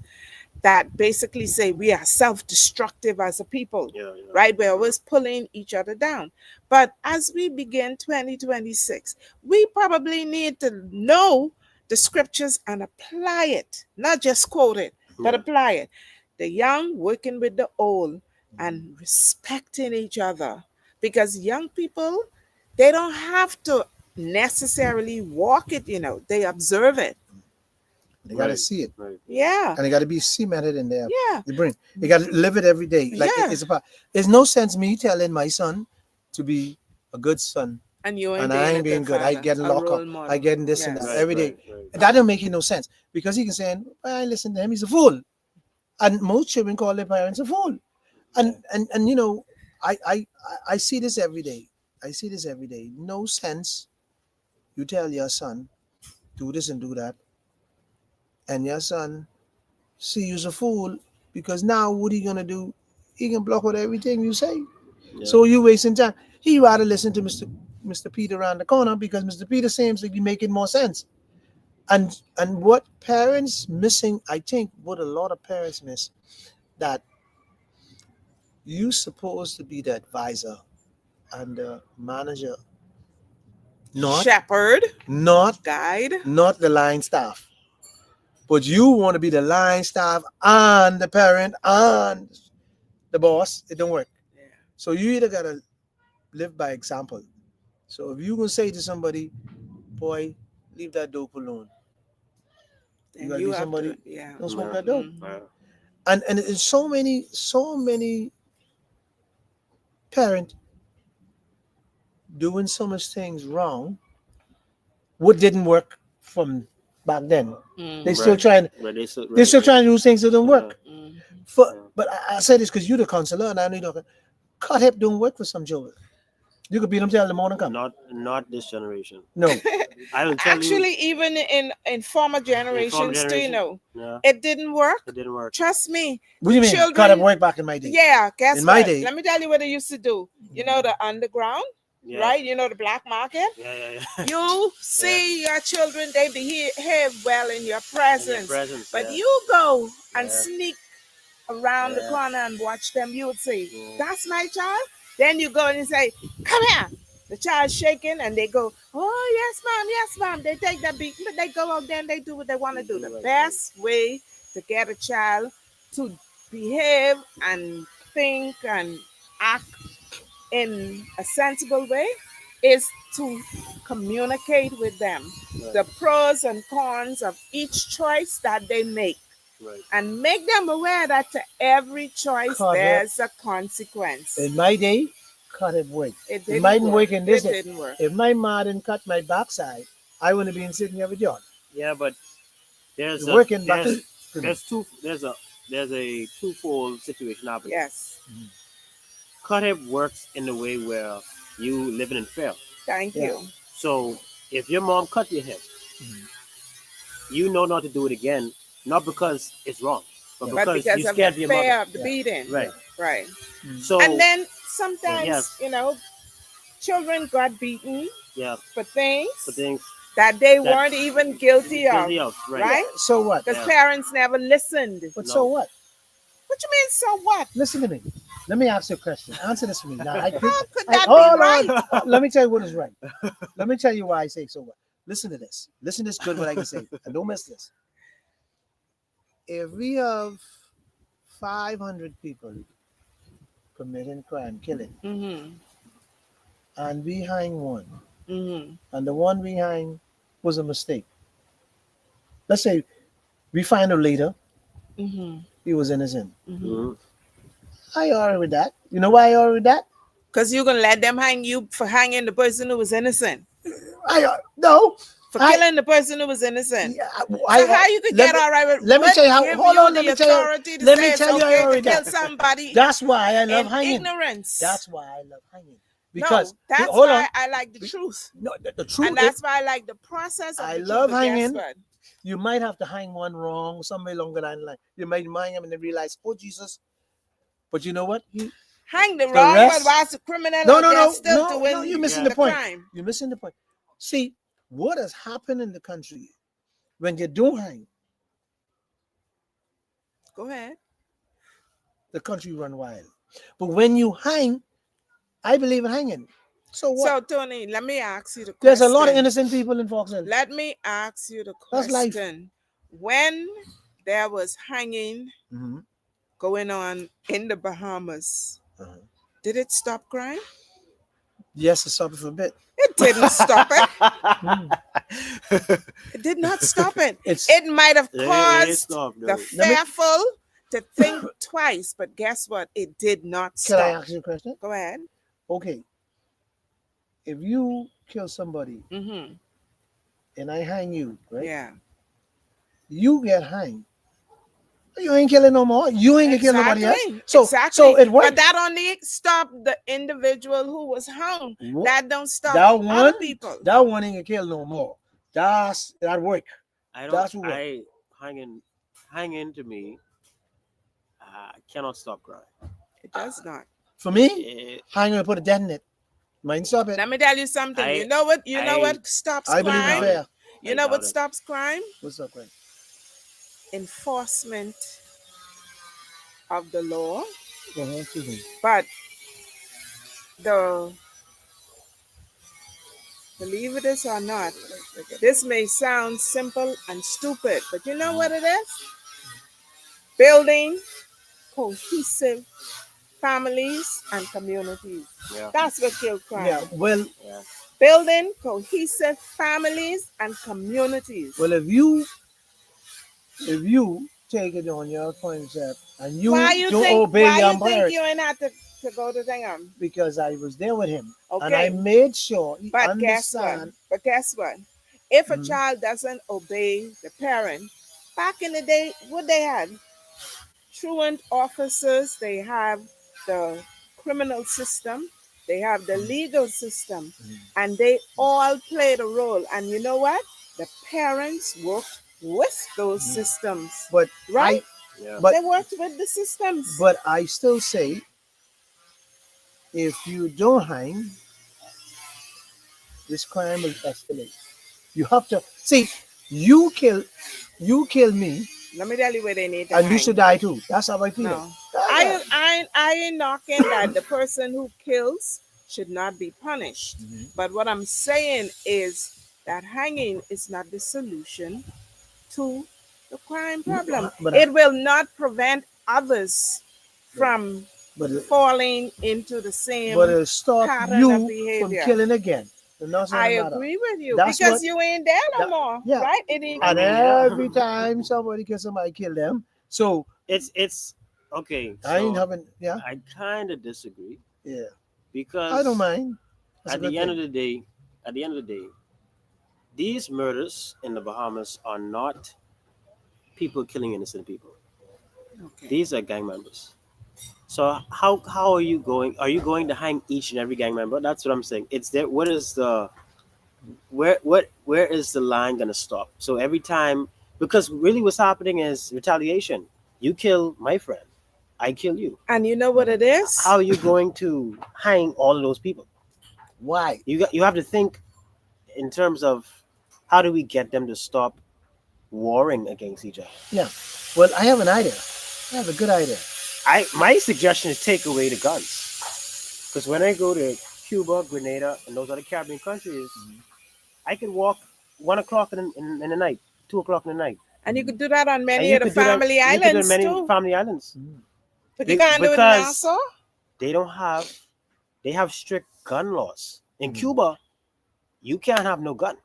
Speaker 2: that basically say we are self-destructive as a people,
Speaker 3: Yeah, yeah.
Speaker 2: right? We're always pulling each other down. But as we begin 2026, we probably need to know the scriptures and apply it, not just quote it, but
Speaker 3: Yeah.
Speaker 2: apply it. The young working with the old and respecting each other, because young people, they don't have to necessarily walk it, they observe it.
Speaker 1: They got to
Speaker 3: Right,
Speaker 1: see it.
Speaker 3: right.
Speaker 2: Yeah,
Speaker 1: And they got to be cemented in their
Speaker 2: yeah,
Speaker 1: the brain. They got to live it every day. Like
Speaker 2: yeah.
Speaker 1: it's about. There's no sense me telling my son to be a good son,
Speaker 2: And you ain't
Speaker 1: and I
Speaker 2: being a
Speaker 1: ain't being
Speaker 2: good
Speaker 1: good. I
Speaker 2: father,
Speaker 1: getting
Speaker 2: a
Speaker 1: locked up.
Speaker 2: role
Speaker 1: I
Speaker 2: model.
Speaker 1: getting this and that
Speaker 2: Yes.
Speaker 3: Right,
Speaker 1: every day.
Speaker 3: right, right.
Speaker 1: That don't make no sense because he can say, well, I listen to him. He's a fool, and most children call their parents a fool.
Speaker 3: Yeah.
Speaker 1: And I see this every day. I see this every day. No sense. You tell your son do this and do that, and your son see you's a fool because now what he gonna do? He can block out everything you say.
Speaker 3: Yeah.
Speaker 1: So you wasting time. He rather listen to Mr. Peter around the corner because Mr. Peter seems to be making more sense. And what parents missing, I think, what a lot of parents miss, that you supposed to be the advisor and the manager, not
Speaker 2: Shepherd,
Speaker 1: not
Speaker 2: guide.
Speaker 1: not the line staff, but you want to be the line staff and the parent and the boss. It don't work.
Speaker 2: Yeah.
Speaker 1: So you either gotta live by example. So if you gonna say to somebody, boy, leave that dope alone. You
Speaker 2: And
Speaker 1: gotta
Speaker 2: you
Speaker 1: be
Speaker 2: have to,
Speaker 1: somebody,
Speaker 2: yeah.
Speaker 1: don't smoke
Speaker 3: Yeah.
Speaker 1: that dope.
Speaker 2: Mhm.
Speaker 3: Yeah.
Speaker 1: And it's so many parent doing so much things wrong. What didn't work from back then? They
Speaker 2: Mhm.
Speaker 1: still
Speaker 3: Right.
Speaker 1: trying.
Speaker 3: But they still,
Speaker 1: They're
Speaker 3: right,
Speaker 1: still
Speaker 3: right.
Speaker 1: trying to do things that don't
Speaker 3: Yeah.
Speaker 1: work.
Speaker 2: Mhm.
Speaker 3: Yeah.
Speaker 1: But I say this because you're the counselor and I need to cut hip don't work for some children. You could beat them till the morning come.
Speaker 3: Not this generation.
Speaker 1: No.
Speaker 3: I will tell you,
Speaker 2: Actually, even in former
Speaker 3: in former
Speaker 2: generations, too,
Speaker 3: generation, yeah,
Speaker 2: it didn't work.
Speaker 3: it didn't work.
Speaker 2: Trust me,
Speaker 1: What do you
Speaker 2: the
Speaker 1: mean? Cut hip
Speaker 2: children.
Speaker 1: work back in my day.
Speaker 2: Yeah, guess
Speaker 1: In my
Speaker 2: what?
Speaker 1: day.
Speaker 2: Let me tell you what they used to do. You know the underground,
Speaker 3: Yeah.
Speaker 2: right? You know the black market.
Speaker 3: Yeah, yeah, yeah.
Speaker 2: You see your children, they behave well in your
Speaker 3: In your
Speaker 2: presence.
Speaker 3: presence,
Speaker 2: But
Speaker 3: yeah.
Speaker 2: you go and
Speaker 3: Yeah.
Speaker 2: sneak around the
Speaker 3: Yeah.
Speaker 2: corner and watch them, you would say,
Speaker 3: Yeah.
Speaker 2: that's my child. Then you go and you say, come here. The child's shaking and they go, oh, yes, ma'am. They take that beat, but they go out there and they do what they want to do. The
Speaker 3: Right,
Speaker 2: best way to get a child to behave and think and act in a sensible way is to communicate with them
Speaker 3: right,
Speaker 2: the pros and cons of each choice that they make
Speaker 3: right.
Speaker 2: and make them aware that to every choice
Speaker 1: Cut hip.
Speaker 2: there's a consequence.
Speaker 1: In my day, cut hip work.
Speaker 2: It
Speaker 1: It
Speaker 2: didn't
Speaker 1: mightn't
Speaker 2: work.
Speaker 1: work in this
Speaker 2: It
Speaker 1: day.
Speaker 2: didn't work.
Speaker 1: If my ma didn't cut my backside, I wouldn't be sitting here with John.
Speaker 3: Yeah, but there's
Speaker 1: It's
Speaker 3: a
Speaker 1: working back
Speaker 3: there's
Speaker 1: to me.
Speaker 3: there's a twofold situation happening.
Speaker 2: Yes.
Speaker 3: Cut hip works in the way where you living in fear.
Speaker 2: Thank
Speaker 1: Yeah.
Speaker 2: you.
Speaker 3: So if your mom cut your hip,
Speaker 1: Mhm.
Speaker 3: you know not to do it again, not because it's wrong, but
Speaker 1: Yeah.
Speaker 2: But
Speaker 3: because
Speaker 2: because
Speaker 3: you're
Speaker 2: of
Speaker 3: scared
Speaker 2: the
Speaker 3: of your
Speaker 2: fear
Speaker 3: mother.
Speaker 2: of the
Speaker 1: Yeah.
Speaker 2: beating.
Speaker 3: Right.
Speaker 2: Right.
Speaker 1: Mhm.
Speaker 3: So
Speaker 2: And then sometimes,
Speaker 3: yes.
Speaker 2: children got beaten
Speaker 3: Yeah,
Speaker 2: for things
Speaker 3: for things
Speaker 2: that they
Speaker 3: That-
Speaker 2: weren't even guilty of,
Speaker 3: Guilty of, right?
Speaker 2: right?
Speaker 1: So what?
Speaker 2: Because
Speaker 3: Yeah.
Speaker 2: parents never listened.
Speaker 1: But
Speaker 3: No.
Speaker 1: so what?
Speaker 2: What you mean, so what?
Speaker 1: Listen to me. Let me ask you a question. Answer this for me. Now,
Speaker 2: How could
Speaker 1: I-
Speaker 2: that
Speaker 1: hold
Speaker 2: be right?
Speaker 1: on. Let me tell you what is right. Let me tell you why I say so what. Listen to this. Listen to this good what I can say. And don't miss this. If we have 500 people committing crime, killing,
Speaker 2: Mm-hmm.
Speaker 1: and we hang one,
Speaker 2: Mm-hmm.
Speaker 1: and the one we hang was a mistake. Let's say we find out later
Speaker 2: Mm-hmm.
Speaker 1: he was innocent.
Speaker 2: Mm-hmm.
Speaker 3: Mhm.
Speaker 1: I argue with that. You know why I argue with that?
Speaker 2: Because you're gonna let them hang you for hanging the person who was innocent,
Speaker 1: No.
Speaker 2: for
Speaker 1: I-
Speaker 2: killing the person who was innocent.
Speaker 1: Yeah,
Speaker 2: So how you could
Speaker 1: let
Speaker 2: get
Speaker 1: me-
Speaker 2: all right with
Speaker 1: let me
Speaker 2: what
Speaker 1: tell you how-
Speaker 2: give
Speaker 1: hold
Speaker 2: you
Speaker 1: on,
Speaker 2: the
Speaker 1: let me tell you-
Speaker 2: authority to
Speaker 1: let
Speaker 2: say
Speaker 1: me
Speaker 2: it's
Speaker 1: tell you
Speaker 2: okay
Speaker 1: I
Speaker 2: to
Speaker 1: already
Speaker 2: kill
Speaker 1: done.
Speaker 2: somebody
Speaker 1: That's why I love
Speaker 2: in
Speaker 1: hanging.
Speaker 2: ignorance.
Speaker 1: That's why I love hanging. Because
Speaker 2: no, that's
Speaker 1: hold
Speaker 2: why
Speaker 1: on.
Speaker 2: I like the truth.
Speaker 1: No, the truth
Speaker 2: And
Speaker 1: is,
Speaker 2: that's why I like the process of
Speaker 1: I
Speaker 2: the
Speaker 1: love
Speaker 2: truth. But guess
Speaker 1: hanging.
Speaker 2: what?
Speaker 1: you might have to hang one wrong somewhere along down the line. You might hang him and then realize, oh Jesus. But you know what?
Speaker 2: Hang the
Speaker 1: The
Speaker 2: wrong
Speaker 1: rest-
Speaker 2: one whilst the criminal
Speaker 1: No,
Speaker 2: out
Speaker 1: no,
Speaker 2: there
Speaker 1: no,
Speaker 2: still
Speaker 1: no,
Speaker 2: doing
Speaker 1: no. You're missing
Speaker 2: the
Speaker 1: the point.
Speaker 2: crime.
Speaker 1: You're missing the point. See, what has happened in the country when you don't hang,
Speaker 2: Go ahead.
Speaker 1: the country run wild. But when you hang, I believe in hanging. So what?
Speaker 2: So Tony, let me ask you the question.
Speaker 1: There's a lot of innocent people in Fox Hill.
Speaker 2: Let me ask you the
Speaker 1: That's life.
Speaker 2: question. When there was hanging
Speaker 1: Mhm.
Speaker 2: going on in the Bahamas,
Speaker 1: Uh-huh.
Speaker 2: did it stop crime?
Speaker 1: Yes, it's something for a bit.
Speaker 2: It didn't stop it.
Speaker 1: Mm.
Speaker 2: It did not stop it.
Speaker 1: It's
Speaker 2: It might have
Speaker 3: It
Speaker 2: caused
Speaker 3: stopped,
Speaker 2: the
Speaker 3: no.
Speaker 1: Let me-
Speaker 2: fearful to think twice, but guess what? It did not
Speaker 1: Can I
Speaker 2: stop.
Speaker 1: ask you a question?
Speaker 2: Go ahead.
Speaker 1: Okay. If you kill somebody
Speaker 2: Mm-hmm.
Speaker 1: and I hang you, right?
Speaker 2: Yeah.
Speaker 1: You get hanged. You ain't killing no more. You ain't gonna kill nobody else. So it
Speaker 2: But
Speaker 1: worked.
Speaker 2: that only stopped the individual who was hung.
Speaker 1: Wha-
Speaker 2: That don't stop
Speaker 1: that
Speaker 2: other
Speaker 1: one,
Speaker 2: people.
Speaker 1: that one ain't gonna kill no more. That work.
Speaker 3: I
Speaker 1: That's
Speaker 3: don't.
Speaker 1: what-
Speaker 3: I hanging to me. Cannot stop crime.
Speaker 2: It does not.
Speaker 1: For me,
Speaker 3: It-
Speaker 1: hanging and put a death in it. Might stop it.
Speaker 2: Let me tell you something.
Speaker 3: I-
Speaker 2: you know what? You know
Speaker 3: I-
Speaker 2: what stops
Speaker 1: I believe in
Speaker 2: crime?
Speaker 1: fair.
Speaker 2: You
Speaker 3: I
Speaker 2: know what
Speaker 3: doubt it.
Speaker 2: stops crime?
Speaker 1: What's up, man?
Speaker 2: Enforcement of the law.
Speaker 1: Excuse me.
Speaker 2: But the believe it is or not, this may sound simple and stupid, but you know what it is? Building cohesive families and communities.
Speaker 3: Yeah.
Speaker 2: That's what kills crime.
Speaker 1: Yeah. Well,
Speaker 3: Yeah.
Speaker 2: Building cohesive families and communities.
Speaker 1: if you take it on your concept and you
Speaker 2: why you
Speaker 1: don't
Speaker 2: think,
Speaker 1: obey
Speaker 2: why
Speaker 1: your
Speaker 2: you think
Speaker 1: empire,
Speaker 2: you ain't have to go to Thingam?
Speaker 1: because I was there with him and
Speaker 2: Okay.
Speaker 1: I made sure he
Speaker 2: But guess what?
Speaker 1: understand.
Speaker 2: But guess what? If a
Speaker 1: Mhm.
Speaker 2: child doesn't obey the parent, back in the day, what they had? Truant officers, they have the criminal system, they have the legal system,
Speaker 1: Mhm.
Speaker 2: and they all played a role. And you know what? The parents worked with those
Speaker 1: Mhm.
Speaker 2: systems,
Speaker 1: But
Speaker 2: right?
Speaker 3: Yeah.
Speaker 1: But
Speaker 2: They worked with the systems.
Speaker 1: but I still say, if you don't hang, this crime will escalate. You have to see. You kill me,
Speaker 2: Let me tell you where they need to
Speaker 1: and you
Speaker 2: hang.
Speaker 1: should die too. That's how I feel.
Speaker 2: No. I ain't knocking that the person who kills should not be punished.
Speaker 1: Mhm.
Speaker 2: But what I'm saying is that hanging is not the solution to the crime problem.
Speaker 1: But-
Speaker 2: It will not prevent others from
Speaker 1: But
Speaker 2: falling into the same.
Speaker 1: it'll stop
Speaker 2: pattern
Speaker 1: you
Speaker 2: of
Speaker 1: from
Speaker 2: behavior.
Speaker 1: killing again. And that's what
Speaker 2: I
Speaker 1: matter.
Speaker 2: agree with you
Speaker 1: That's
Speaker 2: because
Speaker 1: what-
Speaker 2: you ain't there no
Speaker 1: that-
Speaker 2: more,
Speaker 1: yeah.
Speaker 2: right? It ain't.
Speaker 1: And
Speaker 3: Yeah.
Speaker 1: every time somebody kills somebody, kill them. So
Speaker 3: It's okay.
Speaker 1: I ain't
Speaker 3: so
Speaker 1: having. Yeah,
Speaker 3: I kind of disagree
Speaker 1: yeah.
Speaker 3: because
Speaker 1: I don't mind. That's a
Speaker 3: at
Speaker 1: good
Speaker 3: the end
Speaker 1: thing.
Speaker 3: of the day, these murders in the Bahamas are not people killing innocent people.
Speaker 2: Okay.
Speaker 3: These are gang members. So how are you going? Are you going to hang each and every gang member? That's what I'm saying. It's there. What is the where is the line gonna stop? So every time, because really what's happening is retaliation. You kill my friend, I kill you.
Speaker 2: And you know what it is?
Speaker 3: How are you going to hang all of those people?
Speaker 1: Why?
Speaker 3: You have to think in terms of how do we get them to stop warring against each other?
Speaker 1: Yeah. Well, I have an idea. I have a good idea.
Speaker 3: My suggestion is take away the guns. Because when I go to Cuba, Grenada, and those other Caribbean countries, I can walk 1 o'clock in the night, 2 o'clock in the night.
Speaker 2: And you could do that on
Speaker 3: And
Speaker 2: many
Speaker 3: you
Speaker 2: of the
Speaker 3: could do that-
Speaker 2: family
Speaker 3: you could do
Speaker 2: islands
Speaker 3: many
Speaker 2: too.
Speaker 3: family islands.
Speaker 2: But you can't do it in
Speaker 3: because-
Speaker 2: Nassau.
Speaker 3: They have strict gun laws. In
Speaker 1: Mhm.
Speaker 3: Cuba, you can't have no gun.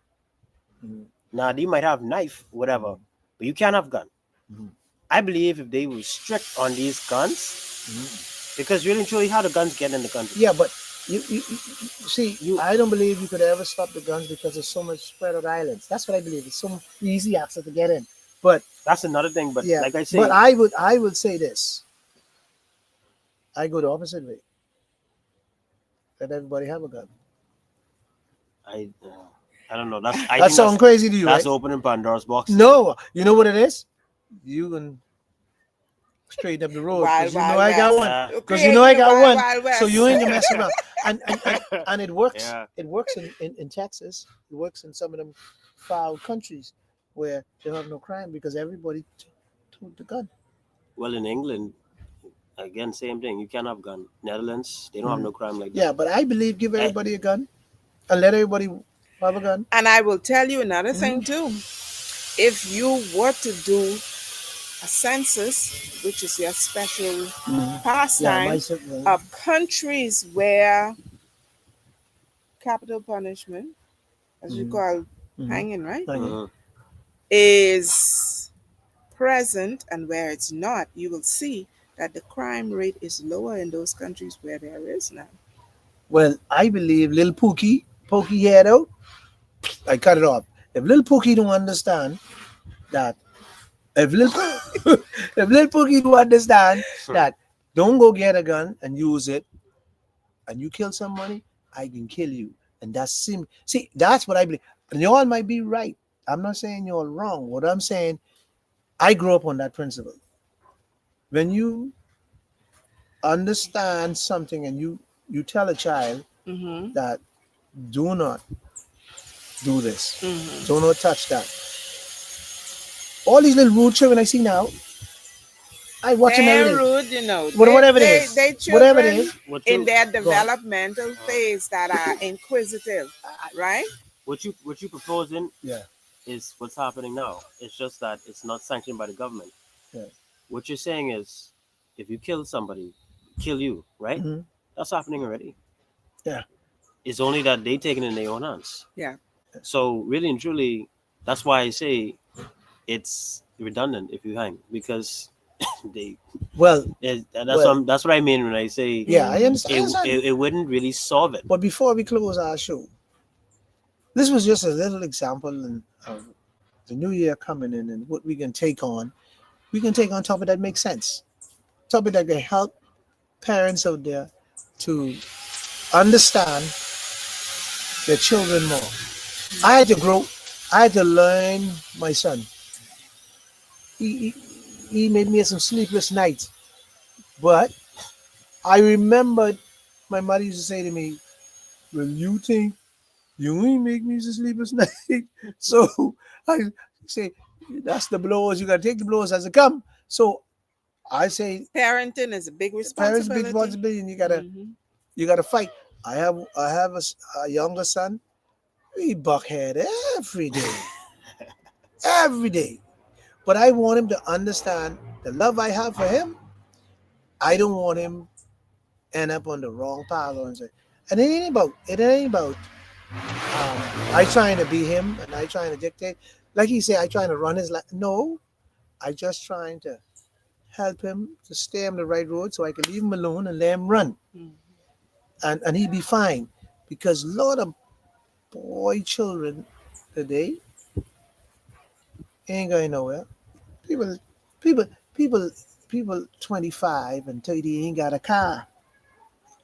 Speaker 1: Mhm.
Speaker 3: Now you might have knife, whatever, but you can't have gun.
Speaker 1: Mhm.
Speaker 3: I believe if they were strict on these guns, because really and truly, how the guns get in the country?
Speaker 1: Yeah, but you see, I don't believe you could ever stop the guns because there's so much spread out islands. That's what I believe. It's so easy access to get in. But
Speaker 3: That's another thing. But
Speaker 1: yeah,
Speaker 3: like I say,
Speaker 1: but I would say this. I go the opposite way. Let everybody have a gun.
Speaker 3: I don't know.
Speaker 1: That sounds crazy to you,
Speaker 3: That's
Speaker 1: right?
Speaker 3: opening Pandora's box.
Speaker 1: No, you know what it is? You can straighten up the road
Speaker 2: Wild,
Speaker 1: because you know
Speaker 2: wild
Speaker 1: I got
Speaker 2: west.
Speaker 1: one.
Speaker 3: Yeah.
Speaker 1: Because you know I got
Speaker 2: Wild,
Speaker 1: one.
Speaker 2: Wild West.
Speaker 1: So you ain't gonna mess around. And it works.
Speaker 3: Yeah.
Speaker 1: It works in Texas. It works in some of them far countries where they have no crime because everybody took the gun.
Speaker 3: Well, in England, again, same thing. You can't have gun. Netherlands, they don't have no crime like that.
Speaker 1: Yeah, but I believe give everybody a gun and let everybody have a gun.
Speaker 2: And I will tell you another thing too. If you were to do a census, which is your special pastime, of countries where capital punishment, as you call hanging, right,
Speaker 3: Mhm.
Speaker 2: is present and where it's not, you will see that the crime rate is lower in those countries where there is none.
Speaker 1: Well, I believe little Pokey head out, I cut it off. If little Pookie don't understand that, if little Pookie don't understand that, don't go get a gun and use it, and you kill somebody, I can kill you. And that's see, that's what I believe. And y'all might be right. I'm not saying you're wrong. What I'm saying, I grew up on that principle. When you understand something and you tell a child
Speaker 2: Mm-hmm.
Speaker 1: that do not do this.
Speaker 2: Mm-hmm.
Speaker 1: Do not touch that. All these little rude children I see now, I watch them every
Speaker 2: They're
Speaker 1: day.
Speaker 2: rude, you know.
Speaker 1: Whatever it is.
Speaker 2: They
Speaker 1: Whatever it
Speaker 2: children
Speaker 1: is.
Speaker 3: What
Speaker 2: in
Speaker 3: you,
Speaker 2: their developmental phase that are inquisitive, right?
Speaker 3: what you proposing
Speaker 1: Yeah.
Speaker 3: is what's happening now. It's just that it's not sanctioned by the government.
Speaker 1: Yeah.
Speaker 3: What you're saying is, if you kill somebody, kill you, right?
Speaker 1: Mhm.
Speaker 3: That's happening already.
Speaker 1: Yeah.
Speaker 3: It's only that they take it in their own hands.
Speaker 2: Yeah.
Speaker 3: So really and truly, that's why I say it's redundant if you hang, because they.
Speaker 1: Well,
Speaker 3: That's what I mean when I say
Speaker 1: yeah, I understand.
Speaker 3: it wouldn't really solve it.
Speaker 1: But before we close our show, this was just a little example of the new year coming in and what we can take on. We can take on topic that makes sense. Topic that can help parents out there to understand their children more. I had to learn my son. He made me some sleepless nights. But I remembered my mother used to say to me, well, you think you ain't make me some sleepless night. So I say, that's the blows. You got to take the blows as they come. So I say,
Speaker 2: Parenting is a big
Speaker 1: parents
Speaker 2: responsibility.
Speaker 1: big responsibility, and
Speaker 2: Mhm.
Speaker 1: you gotta fight. I have a younger son. He buckhead every day, every day. But I want him to understand the love I have for him. I don't want him end up on the wrong path and say. And it ain't about I trying to be him and I trying to dictate. Like he said, I trying to run his life. No, I just trying to help him to stay on the right road so I can leave him alone and let him run.
Speaker 2: Mhm.
Speaker 1: And he'd be fine. Because a lot of boy children today ain't going nowhere. People 25 and 30 ain't got a car.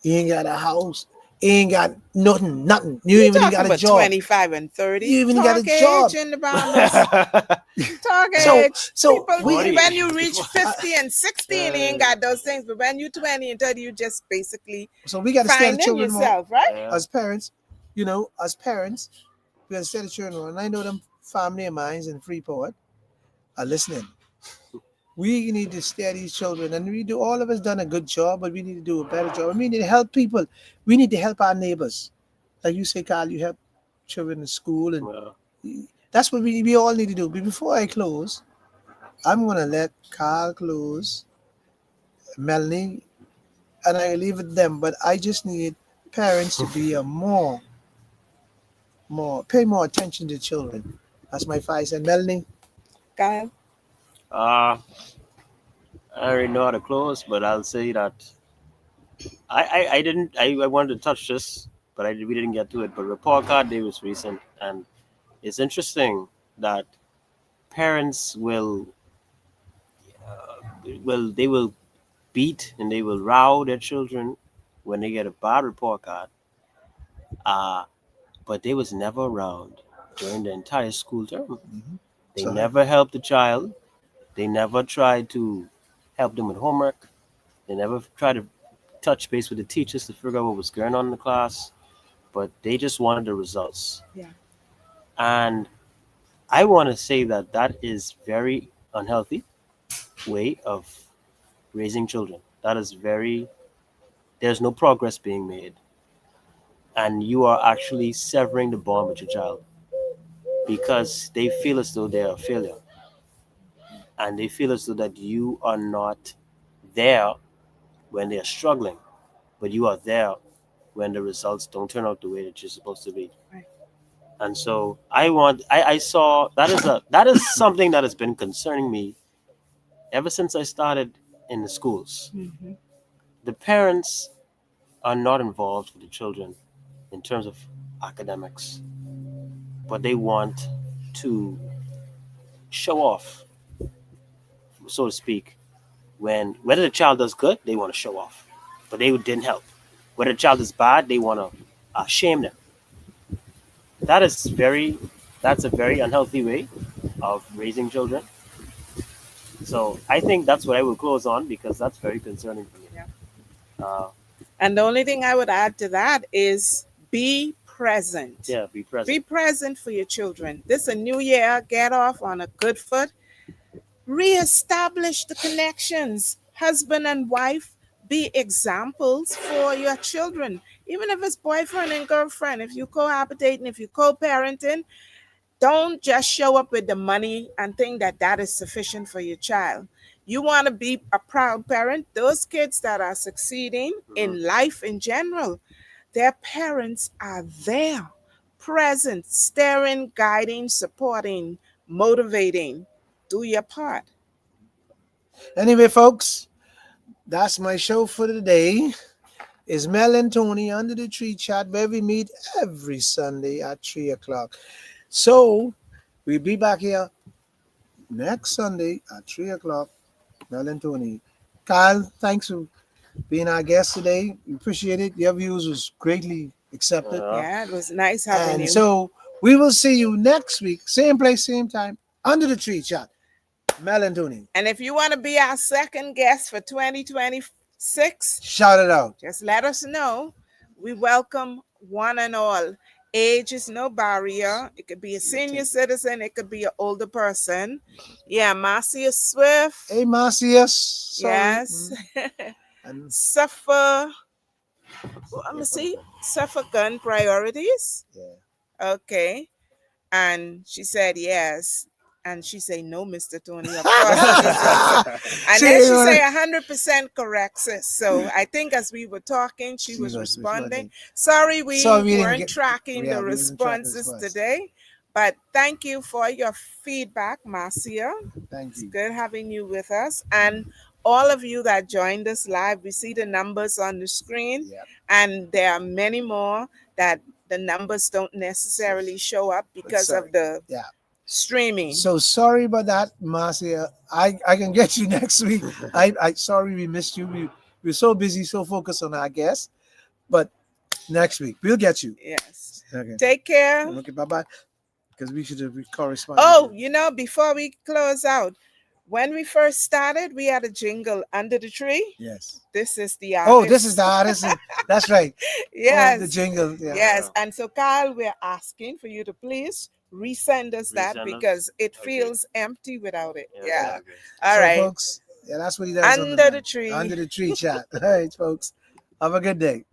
Speaker 1: He ain't got a house. He ain't got nothing. You even
Speaker 2: Talking
Speaker 1: got a
Speaker 2: about
Speaker 1: job.
Speaker 2: 25 and 30.
Speaker 1: You even
Speaker 2: Talk
Speaker 1: got a job.
Speaker 2: age in the boundaries. Talk
Speaker 1: So-
Speaker 2: age.
Speaker 1: so
Speaker 2: People,
Speaker 3: we-
Speaker 2: when you reach 50 and 60 and you ain't got those things, but when you 20 and 30, you just basically
Speaker 1: So we got to study
Speaker 2: finding
Speaker 1: children more.
Speaker 2: yourself, right?
Speaker 3: Yeah.
Speaker 1: As parents, we got to study children more. And I know them family of mine in Freeport are listening. We need to steer these children, and we do. All of us done a good job, but we need to do a better job. We need to help people. We need to help our neighbors. Like you say, Carl, you help children in school, and
Speaker 3: Well,
Speaker 1: that's what we all need to do. But before I close, I'm gonna let Carl close, Melanie, and I leave it them. But I just need parents to be a pay more attention to children. That's my advice. And Melanie,
Speaker 2: Kyle?
Speaker 3: uh, I already know how to close, but I'll say that I didn't I wanted to touch this, but we didn't get to it. But report card day was recent, and it's interesting that parents they will beat and they will row their children when they get a bad report card. Uh, but they was never around during the entire school term. They
Speaker 1: So-
Speaker 3: never helped the child. They never tried to help them with homework. They never tried to touch base with the teachers to figure out what was going on in the class. But they just wanted the results.
Speaker 2: Yeah.
Speaker 3: And I want to say that that is very unhealthy way of raising children. That is there's no progress being made. And you are actually severing the bond with your child because they feel as though they're a failure. And they feel as though that you are not there when they're struggling, but you are there when the results don't turn out the way that you're supposed to be.
Speaker 2: Right.
Speaker 3: And so I saw that is something that has been concerning me ever since I started in the schools.
Speaker 2: Mm-hmm.
Speaker 3: The parents are not involved with the children in terms of academics, but they want to show off, so to speak. Whether the child does good, they want to show off, but they didn't help. Whether the child is bad, they want to shame them. That's a very unhealthy way of raising children. So I think that's what I will close on because that's very concerning for me.
Speaker 2: Yeah.
Speaker 3: Uh,
Speaker 2: And the only thing I would add to that is be present.
Speaker 3: yeah, be present.
Speaker 2: Be present for your children. This is a new year. Get off on a good foot. Reestablish the connections. Husband and wife, be examples for your children. Even if it's boyfriend and girlfriend, if you're cohabitating, if you're co-parenting, don't just show up with the money and think that that is sufficient for your child. You want to be a proud parent. Those kids that are succeeding in life in general, their parents are there, present, steering, guiding, supporting, motivating. Do your part.
Speaker 1: anyway, folks, that's my show for today. Is Mel and Tony Under the Tree Chat, where we meet every Sunday at 3 o'clock. So we'll be back here next Sunday at 3 o'clock. Mel and Tony. Kyle, thanks for being our guest today. We appreciate it. Your views was greatly accepted.
Speaker 2: Yeah, it was nice having
Speaker 1: And
Speaker 2: you.
Speaker 1: so we will see you next week, same place, same time, Under the Tree Chat. Mel and Tony.
Speaker 2: And if you want to be our second guest for 2026,
Speaker 1: Shout it out.
Speaker 2: just let us know. We welcome one and all. Age is no barrier. It could be a senior citizen. It could be an older person. Yeah, Marcia Swift.
Speaker 1: Hey, Marcius. Sorry.
Speaker 2: Yes.
Speaker 1: And
Speaker 2: Suffer. Let me see. Suffer gun priorities.
Speaker 1: yeah.
Speaker 2: Okay. And she said yes. And she say no, Mr. Tony. Of course. And then she say 100% correct, sis. So I think as we were talking, she was responding. Sorry, we
Speaker 1: didn't
Speaker 2: weren't
Speaker 1: get-
Speaker 2: tracking
Speaker 1: yeah,
Speaker 2: the
Speaker 1: we didn't track
Speaker 2: responses
Speaker 1: response.
Speaker 2: today. But thank you for your feedback, Marcia.
Speaker 1: Thank
Speaker 2: It's
Speaker 1: you.
Speaker 2: good having you with us. And all of you that joined us live, we see the numbers on the screen.
Speaker 1: Yep.
Speaker 2: And there are many more that the numbers don't necessarily show up because
Speaker 1: sorry.
Speaker 2: of the
Speaker 1: Yeah.
Speaker 2: streaming.
Speaker 1: So sorry about that, Marcia. I can get you next week. I sorry we missed you. We're so busy, so focused on our guests. But next week we'll get you.
Speaker 2: Yes.
Speaker 1: Okay.
Speaker 2: Take care.
Speaker 1: Okay, bye-bye. Because we should have corresponded.
Speaker 2: Oh, before we close out, when we first started, we had a jingle Under the Tree.
Speaker 1: Yes.
Speaker 2: This is the
Speaker 1: Oh,
Speaker 2: artist.
Speaker 1: this is the artist. That's right.
Speaker 2: Yes.
Speaker 1: Oh, the jingle. Yeah.
Speaker 2: Yes. And so, Kyle, we're asking for you to please resend us that
Speaker 3: Resend us.
Speaker 2: because it
Speaker 3: Okay.
Speaker 2: feels empty without it.
Speaker 3: Yeah,
Speaker 2: Yeah.
Speaker 3: okay.
Speaker 2: All
Speaker 1: So,
Speaker 2: right.
Speaker 1: folks, yeah, that's what he does on
Speaker 2: Under the
Speaker 1: night.
Speaker 2: tree.
Speaker 1: Under the tree chat. All right, folks. Have a good day.